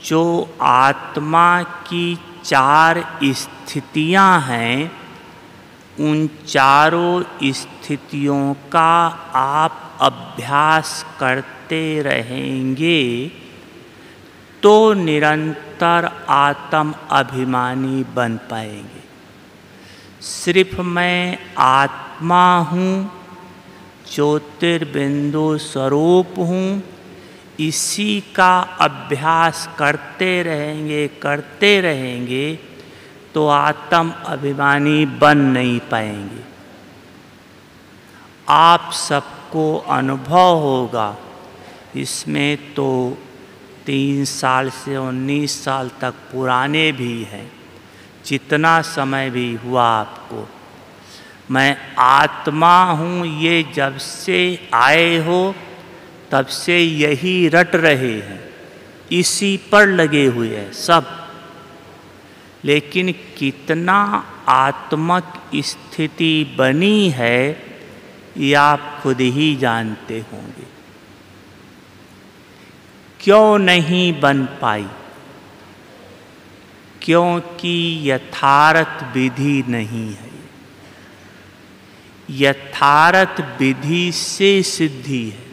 जो आत्मा की 4 स्थितियां हैं, उन चारों स्थितियों का आप अभ्यास करते रहेंगे तो निरंतर आत्म अभिमानी बन पाएंगे। सिर्फ मैं आत्मा हूँ, ज्योतिर्बिंदु स्वरूप हूँ, इसी का अभ्यास करते रहेंगे तो आत्म अभिमानी बन नहीं पाएंगे। आप सबको अनुभव होगा, इसमें तो 3 साल से 19 साल तक पुराने भी हैं, जितना समय भी हुआ आपको। मैं आत्मा हूँ, ये जब से आए हो तब से यही रट रहे हैं, इसी पर लगे हुए हैं सब। लेकिन कितना आत्मक स्थिति बनी है ये आप खुद ही जानते होंगे। क्यों नहीं बन पाई? क्योंकि यथार्थ विधि नहीं है। यथार्थ विधि से सिद्धि है,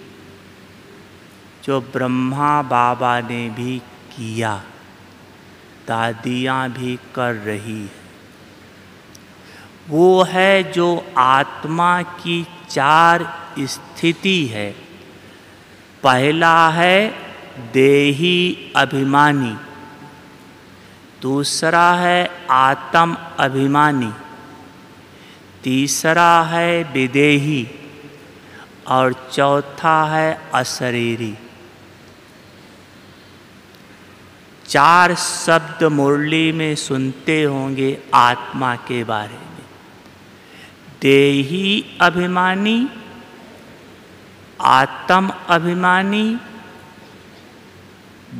जो ब्रह्मा बाबा ने भी किया, दादियाँ भी कर रही है। वो है जो आत्मा की 4 स्थिति है। पहला है देही अभिमानी, दूसरा है आत्म अभिमानी, तीसरा है विदेही और चौथा है अशरीरी। 4 शब्द मुरली में सुनते होंगे आत्मा के बारे में। देही अभिमानी, आत्म अभिमानी,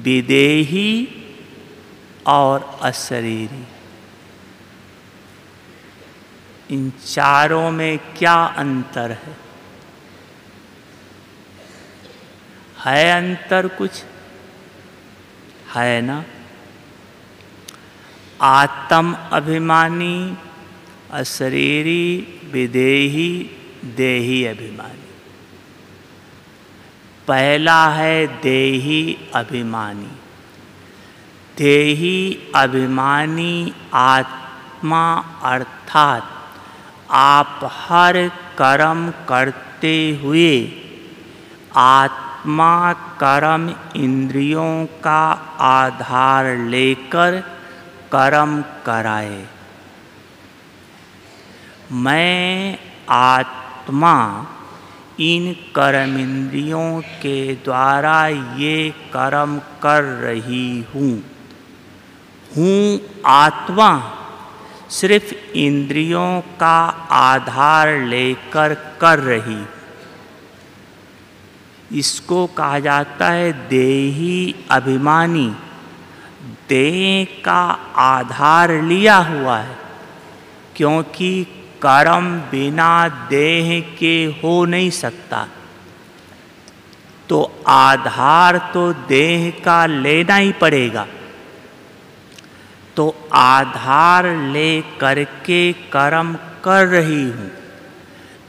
विदेही और अशरीरी। इन चारों में क्या अंतर है? है अंतर कुछ? है ना? आत्म अभिमानी, अशरीरी, विदेही, देही अभिमानी। पहला है देही अभिमानी। देही अभिमानी आत्मा अर्थात आप हर कर्म करते हुए आत्मा कर्म इंद्रियों का आधार लेकर कर्म कराए। मैं आत्मा इन कर्मेंद्रियों के द्वारा ये कर्म कर रही हूँ। आत्मा सिर्फ इंद्रियों का आधार लेकर कर रही। इसको कहा जाता है देही अभिमानी। देह का आधार लिया हुआ है, क्योंकि कर्म बिना देह के हो नहीं सकता। तो आधार तो देह का लेना ही पड़ेगा। तो आधार ले करके कर्म कर रही हूँ,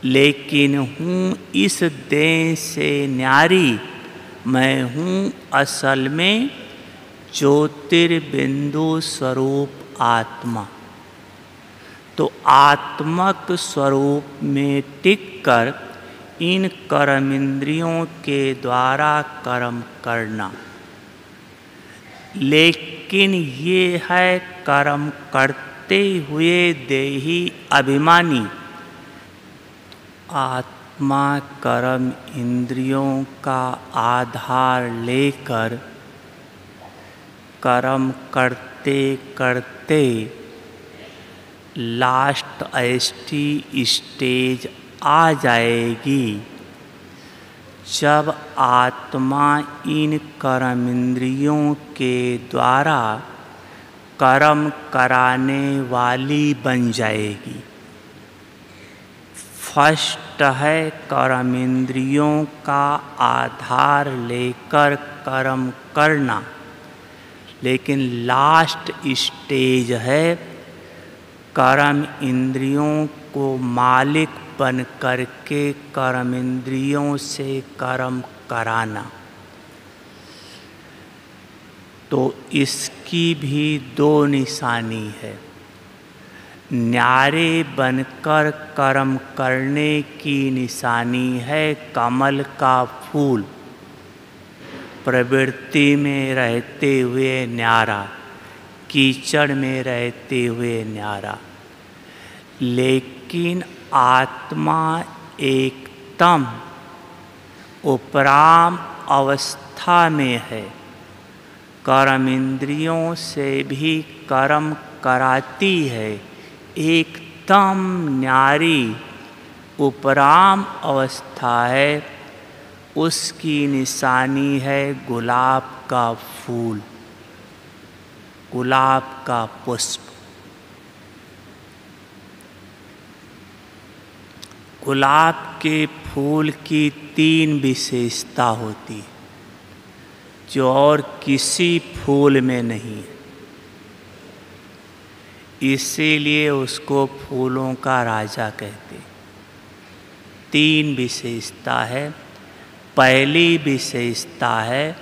लेकिन हूँ इस देह से न्यारी। मैं हूँ असल में ज्योतिर्बिंदु स्वरूप आत्मा। तो आत्मक स्वरूप में टिककर इन कर्मेंद्रियों के द्वारा कर्म करना। लेकिन ये है कर्म करते हुए देही अभिमानी। आत्मा कर्म इंद्रियों का आधार लेकर कर्म करते करते लास्ट ऐसी स्टेज आ जाएगी जब आत्मा इन कर्मेंद्रियों के द्वारा कर्म कराने वाली बन जाएगी। फर्स्ट है कर्मेंद्रियों का आधार लेकर कर्म करना, लेकिन लास्ट स्टेज है कर्म इंद्रियों को मालिक बन करके कर्म इंद्रियों से कर्म कराना। तो इसकी भी दो निशानी है। न्यारे बनकर कर्म करने की निशानी है कमल का फूल। प्रवृत्ति में रहते हुए न्यारा, कीचड़ में रहते हुए न्यारा। लेकिन आत्मा एकदम उपराम अवस्था में है। कर्म इंद्रियों से भी कर्म कराती है। एकदम न्यारी उपराम अवस्था है। उसकी निशानी है गुलाब का फूल, गुलाब का पुष्प। गुलाब के फूल की 3 विशेषता होती है जो और किसी फूल में नहीं है। इसीलिए उसको फूलों का राजा कहते हैं। 3 विशेषता है। पहली विशेषता है,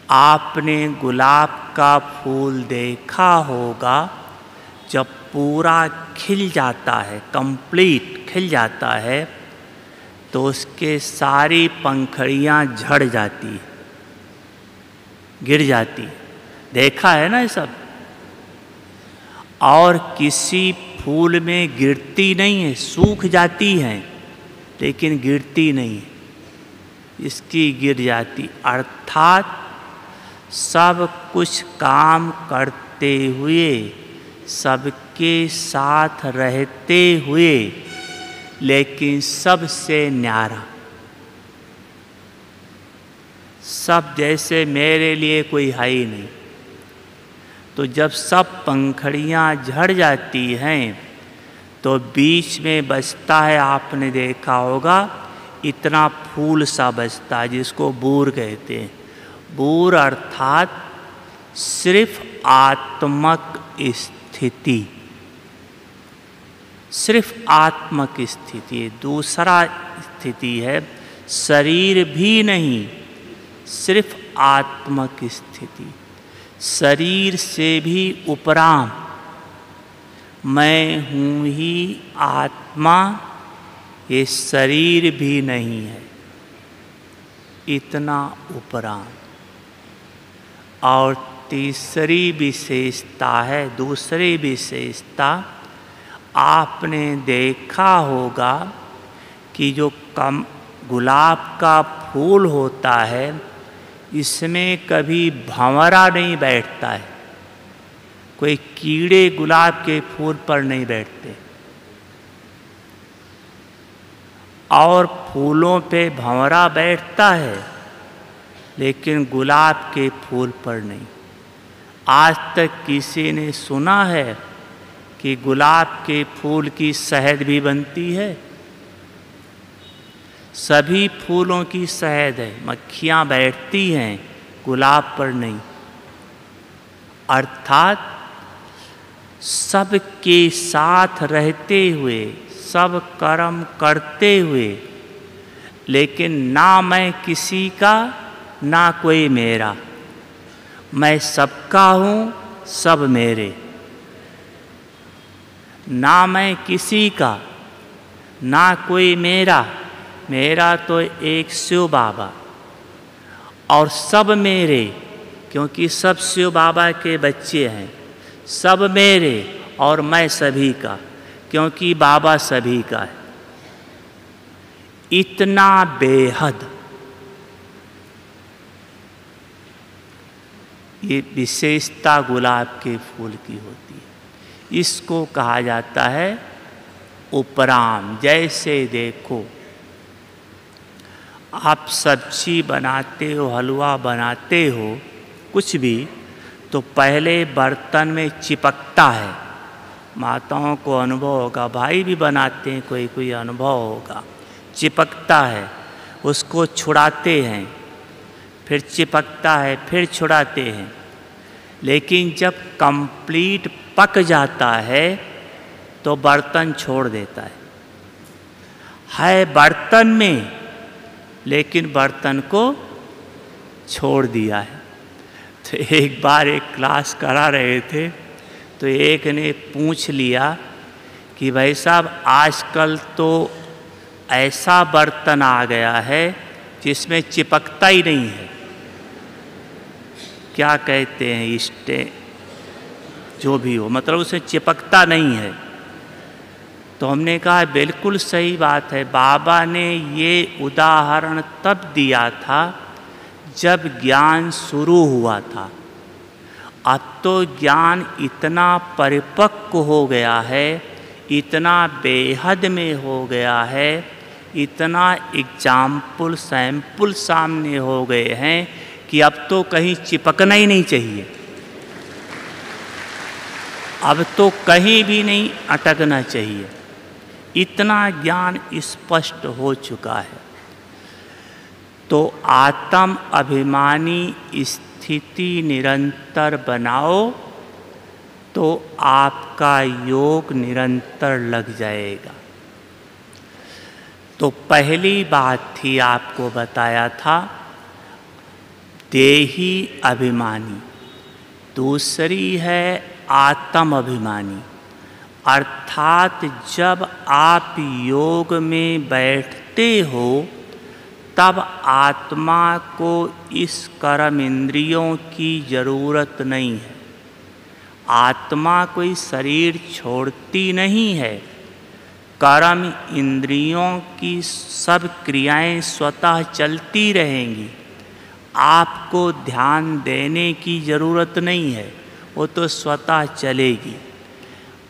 आपने गुलाब का फूल देखा होगा, जब पूरा खिल जाता है, कंप्लीट खिल जाता है, तो उसके सारी पंखड़ियाँ झड़ जाती है, गिर जाती है। देखा है ना ये सब? और किसी फूल में गिरती नहीं है, सूख जाती हैं लेकिन गिरती नहीं है, इसकी गिर जाती। अर्थात सब कुछ काम करते हुए, सबके साथ रहते हुए, लेकिन सबसे न्यारा। सब जैसे मेरे लिए कोई है ही नहीं। तो जब सब पंखड़ियाँ झड़ जाती हैं तो बीच में बचता है, आपने देखा होगा, इतना फूल सा बचता है जिसको बूर कहते हैं। बूर अर्थात सिर्फ आत्मक स्थिति, सिर्फ आत्मक स्थिति। दूसरा स्थिति है शरीर भी नहीं, सिर्फ आत्मक स्थिति। शरीर से भी उपराम मैं हूँ ही आत्मा, ये शरीर भी नहीं है, इतना उपराम। और तीसरी विशेषता है, दूसरी विशेषता, आपने देखा होगा कि जो गुलाब का फूल होता है, इसमें कभी भंवरा नहीं बैठता है। कोई कीड़े गुलाब के फूल पर नहीं बैठते, और फूलों पे भंवरा बैठता है, लेकिन गुलाब के फूल पर नहीं। आज तक किसी ने सुना है कि गुलाब के फूल की शहद भी बनती है? सभी फूलों की शहद है, मक्खियाँ बैठती हैं, गुलाब पर नहीं। अर्थात सबके साथ रहते हुए, सब कर्म करते हुए, लेकिन ना मैं किसी का ना कोई मेरा, मैं सबका हूँ, सब मेरे। ना मैं किसी का ना कोई मेरा, मेरा तो एक शिव बाबा, और सब मेरे, क्योंकि सब शिव बाबा के बच्चे हैं। सब मेरे और मैं सभी का, क्योंकि बाबा सभी का है। इतना बेहद, ये विशेषता गुलाब के फूल की होती है। इसको कहा जाता है उपराम। जैसे देखो, आप सब्जी बनाते हो, हलवा बनाते हो, कुछ भी, तो पहले बर्तन में चिपकता है। माताओं को अनुभव होगा, भाई भी बनाते हैं, कोई कोई अनुभव होगा। चिपकता है, उसको छुड़ाते हैं, फिर चिपकता है, फिर छुड़ाते हैं। लेकिन जब कंप्लीट पक जाता है तो बर्तन छोड़ देता है बर्तन में, लेकिन बर्तन को छोड़ दिया है। तो एक बार एक क्लास करा रहे थे, तो एक ने पूछ लिया कि भाई साहब, आजकल तो ऐसा बर्तन आ गया है जिसमें चिपकता ही नहीं है, क्या कहते हैं, जो भी हो, मतलब उसमें चिपकता नहीं है। तो हमने कहा बिल्कुल सही बात है, बाबा ने ये उदाहरण तब दिया था जब ज्ञान शुरू हुआ था। अब तो ज्ञान इतना परिपक्व हो गया है, इतना बेहद में हो गया है, इतना एग्जाम्पल सैंपल सामने हो गए हैं कि अब तो कहीं चिपकना ही नहीं चाहिए, अब तो कहीं भी नहीं अटकना चाहिए। इतना ज्ञान स्पष्ट हो चुका है। तो आत्म अभिमानी स्थिति निरंतर बनाओ तो आपका योग निरंतर लग जाएगा। तो पहली बात थी, आपको बताया था, देही अभिमानी। दूसरी है आत्म अभिमानी, अर्थात जब आप योग में बैठते हो तब आत्मा को इस कर्म इंद्रियों की ज़रूरत नहीं है। आत्मा कोई शरीर छोड़ती नहीं है, कर्म इंद्रियों की सब क्रियाएं स्वतः चलती रहेंगी। आपको ध्यान देने की ज़रूरत नहीं है, वो तो स्वतः चलेगी।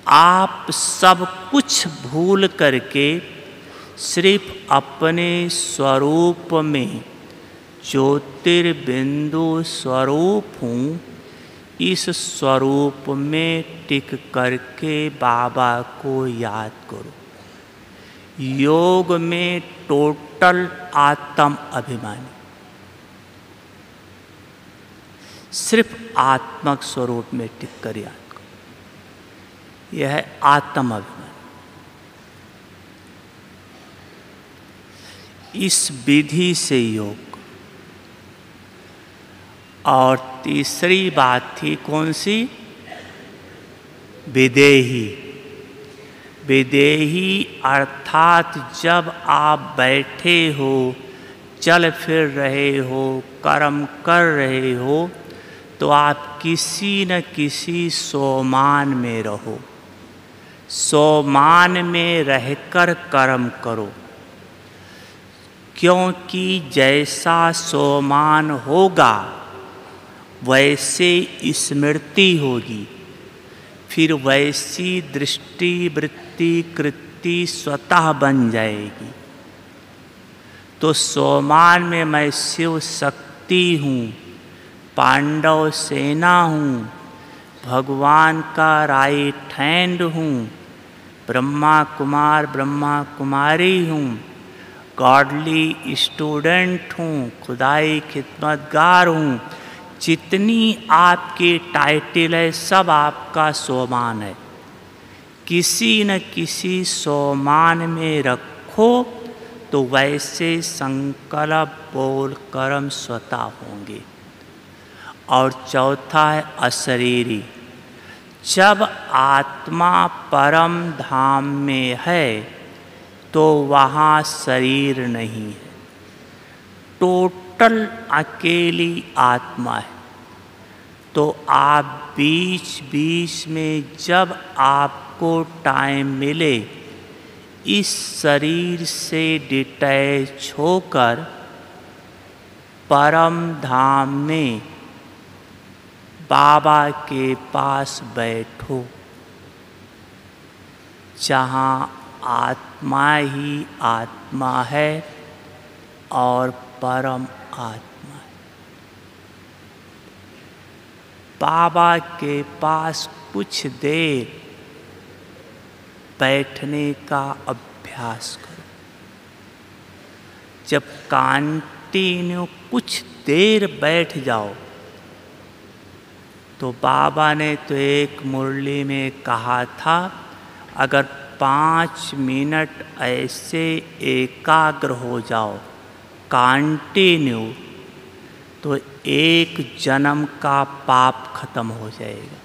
आप सब कुछ भूल करके सिर्फ अपने स्वरूप में ज्योतिर्बिंदु स्वरूप हूँ, इस स्वरूप में टिक करके बाबा को याद करो। योग में टोटल आत्म अभिमानी, सिर्फ आत्मक स्वरूप में टिक कर याद करो। यह है आत्म अभिमानी। इस विधि से योग। और तीसरी बात थी कौन सी? विदेही। विदेही अर्थात जब आप बैठे हो, चल फिर रहे हो, कर्म कर रहे हो, तो आप किसी न किसी सोमान में रहो। सोमान में रहकर कर्म करो, क्योंकि जैसा सोमान होगा वैसे स्मृति होगी, फिर वैसी दृष्टि वृत्ति कृति स्वतः बन जाएगी। तो सोमान में मैं शिव शक्ति हूँ, पांडव सेना हूँ, भगवान का राइट हैंड हूँ, ब्रह्मा कुमार ब्रह्मा कुमारी हूँ, गॉडली स्टूडेंट हूँ, खुदाई खिदमतगार हूँ। जितनी आपकी टाइटल है सब आपका सोमान है। किसी न किसी सोमान में रखो तो वैसे संकल्प बोल कर्म स्वतः होंगे। और चौथा है अशरीरी। जब आत्मा परम धाम में है तो वहाँ शरीर नहीं है, टोटल अकेली आत्मा है। तो आप बीच बीच में जब आपको टाइम मिले इस शरीर से डिटैच होकर परम धाम में बाबा के पास बैठो, जहाँ आत्मा ही आत्मा है और परम आत्मा है। बाबा के पास कुछ देर बैठने का अभ्यास करो। जब कंटिन्यू कुछ देर बैठ जाओ, तो बाबा ने तो एक मुरली में कहा था, अगर 5 मिनट ऐसे एकाग्र हो जाओ कंटिन्यू, तो 1 जन्म का पाप खत्म हो जाएगा।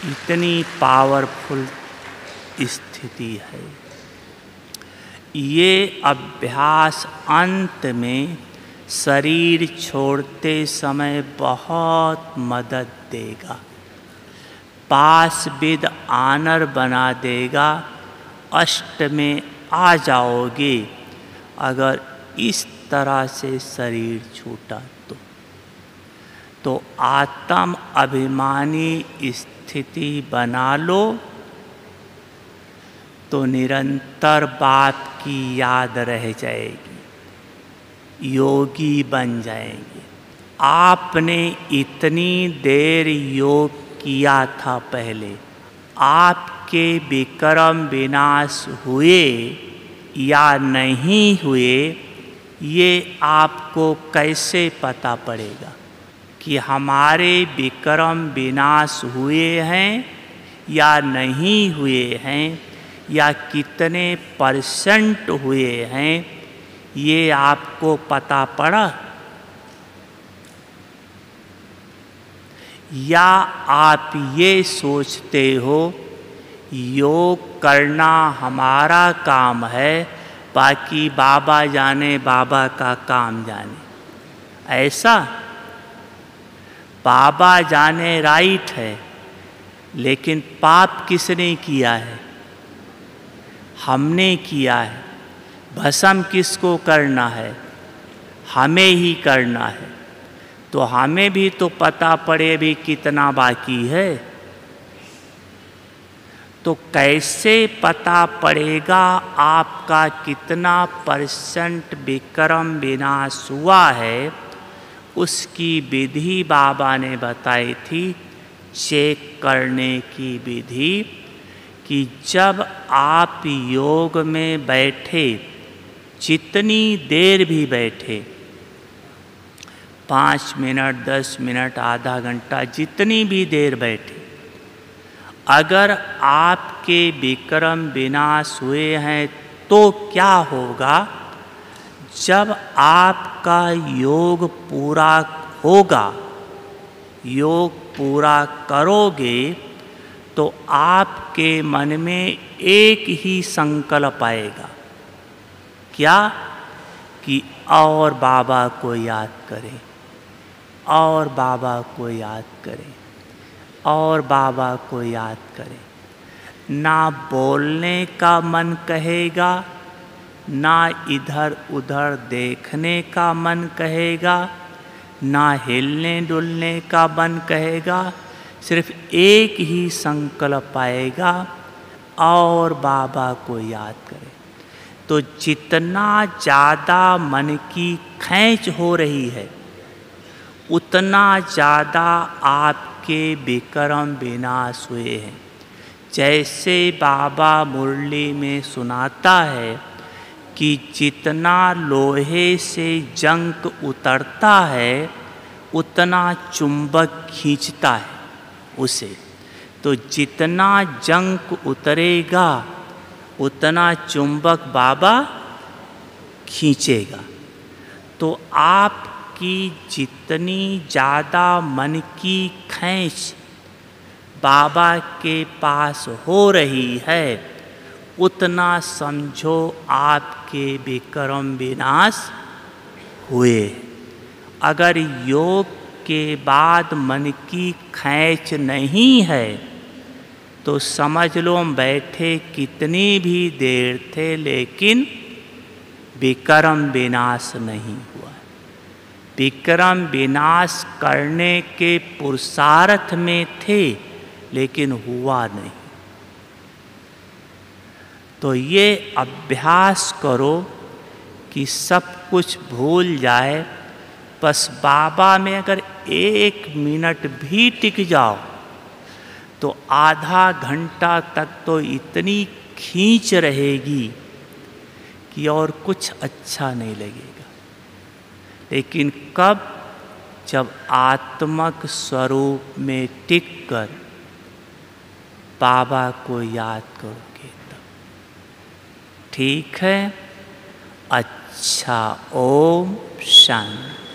इतनी पावरफुल स्थिति है। ये अभ्यास अंत में शरीर छोड़ते समय बहुत मदद देगा, पास विद आनर बना देगा। अष्ट में आ जाओगे अगर इस तरह से शरीर छूटा तो आत्म अभिमानी स्थिति बना लो, तो निरंतर बाप की याद रह जाएगी, योगी बन जाएंगे। आपने इतनी देर योग किया था पहले, आपके विक्रम विनाश हुए या नहीं हुए ये आपको कैसे पता पड़ेगा कि हमारे विक्रम विनाश हुए हैं या नहीं हुए हैं, या कितने % हुए हैं, ये आपको पता पड़ा? या आप ये सोचते हो योग करना हमारा काम है, बाकी बाबा जाने, बाबा का काम जाने? ऐसा बाबा जाने राइट है, लेकिन पाप किसने किया है? हमने किया है। भस्म किसको करना है? हमें ही करना है। तो हमें भी तो पता पड़े भी कितना बाकी है। तो कैसे पता पड़ेगा आपका कितना % विक्रम विनाश हुआ है? उसकी विधि बाबा ने बताई थी, चेक करने की विधि, कि जब आप योग में बैठे, जितनी देर भी बैठे, 5 मिनट, 10 मिनट, आधा घंटा, जितनी भी देर बैठे, अगर आपके विक्रम विनाश हुए हैं तो क्या होगा? जब आपका योग पूरा होगा, योग पूरा करोगे, तो आपके मन में एक ही संकल्प आएगा। क्या? कि और बाबा को याद करें, और बाबा को याद करें, और बाबा को याद करें। ना बोलने का मन कहेगा, ना इधर उधर देखने का मन कहेगा, ना हिलने डुलने का मन कहेगा। सिर्फ एक ही संकल्प आएगा, और बाबा को याद करें। तो जितना ज़्यादा मन की खींच हो रही है, उतना ज़्यादा आपके विक्रम विनाश हुए हैं। जैसे बाबा मुरली में सुनाता है कि जितना लोहे से जंग उतरता है, उतना चुंबक खींचता है उसे। तो जितना जंग उतरेगा, उतना चुंबक बाबा खींचेगा। तो आपकी जितनी ज़्यादा मन की खींच बाबा के पास हो रही है, उतना समझो आपके विक्रम विनाश हुए। अगर योग के बाद मन की खींच नहीं है, तो समझ लो हम बैठे कितनी भी देर थे, लेकिन विक्रम विनाश नहीं हुआ। विक्रम विनाश करने के पुरुषार्थ में थे, लेकिन हुआ नहीं। तो ये अभ्यास करो कि सब कुछ भूल जाए, बस बाबा में अगर 1 मिनट भी टिक जाओ, तो आधा घंटा तक तो इतनी खींच रहेगी कि और कुछ अच्छा नहीं लगेगा। लेकिन कब? जब आत्मक स्वरूप में टिककर बाबा को याद करोगे तब। ठीक है? अच्छा, ओम शांति।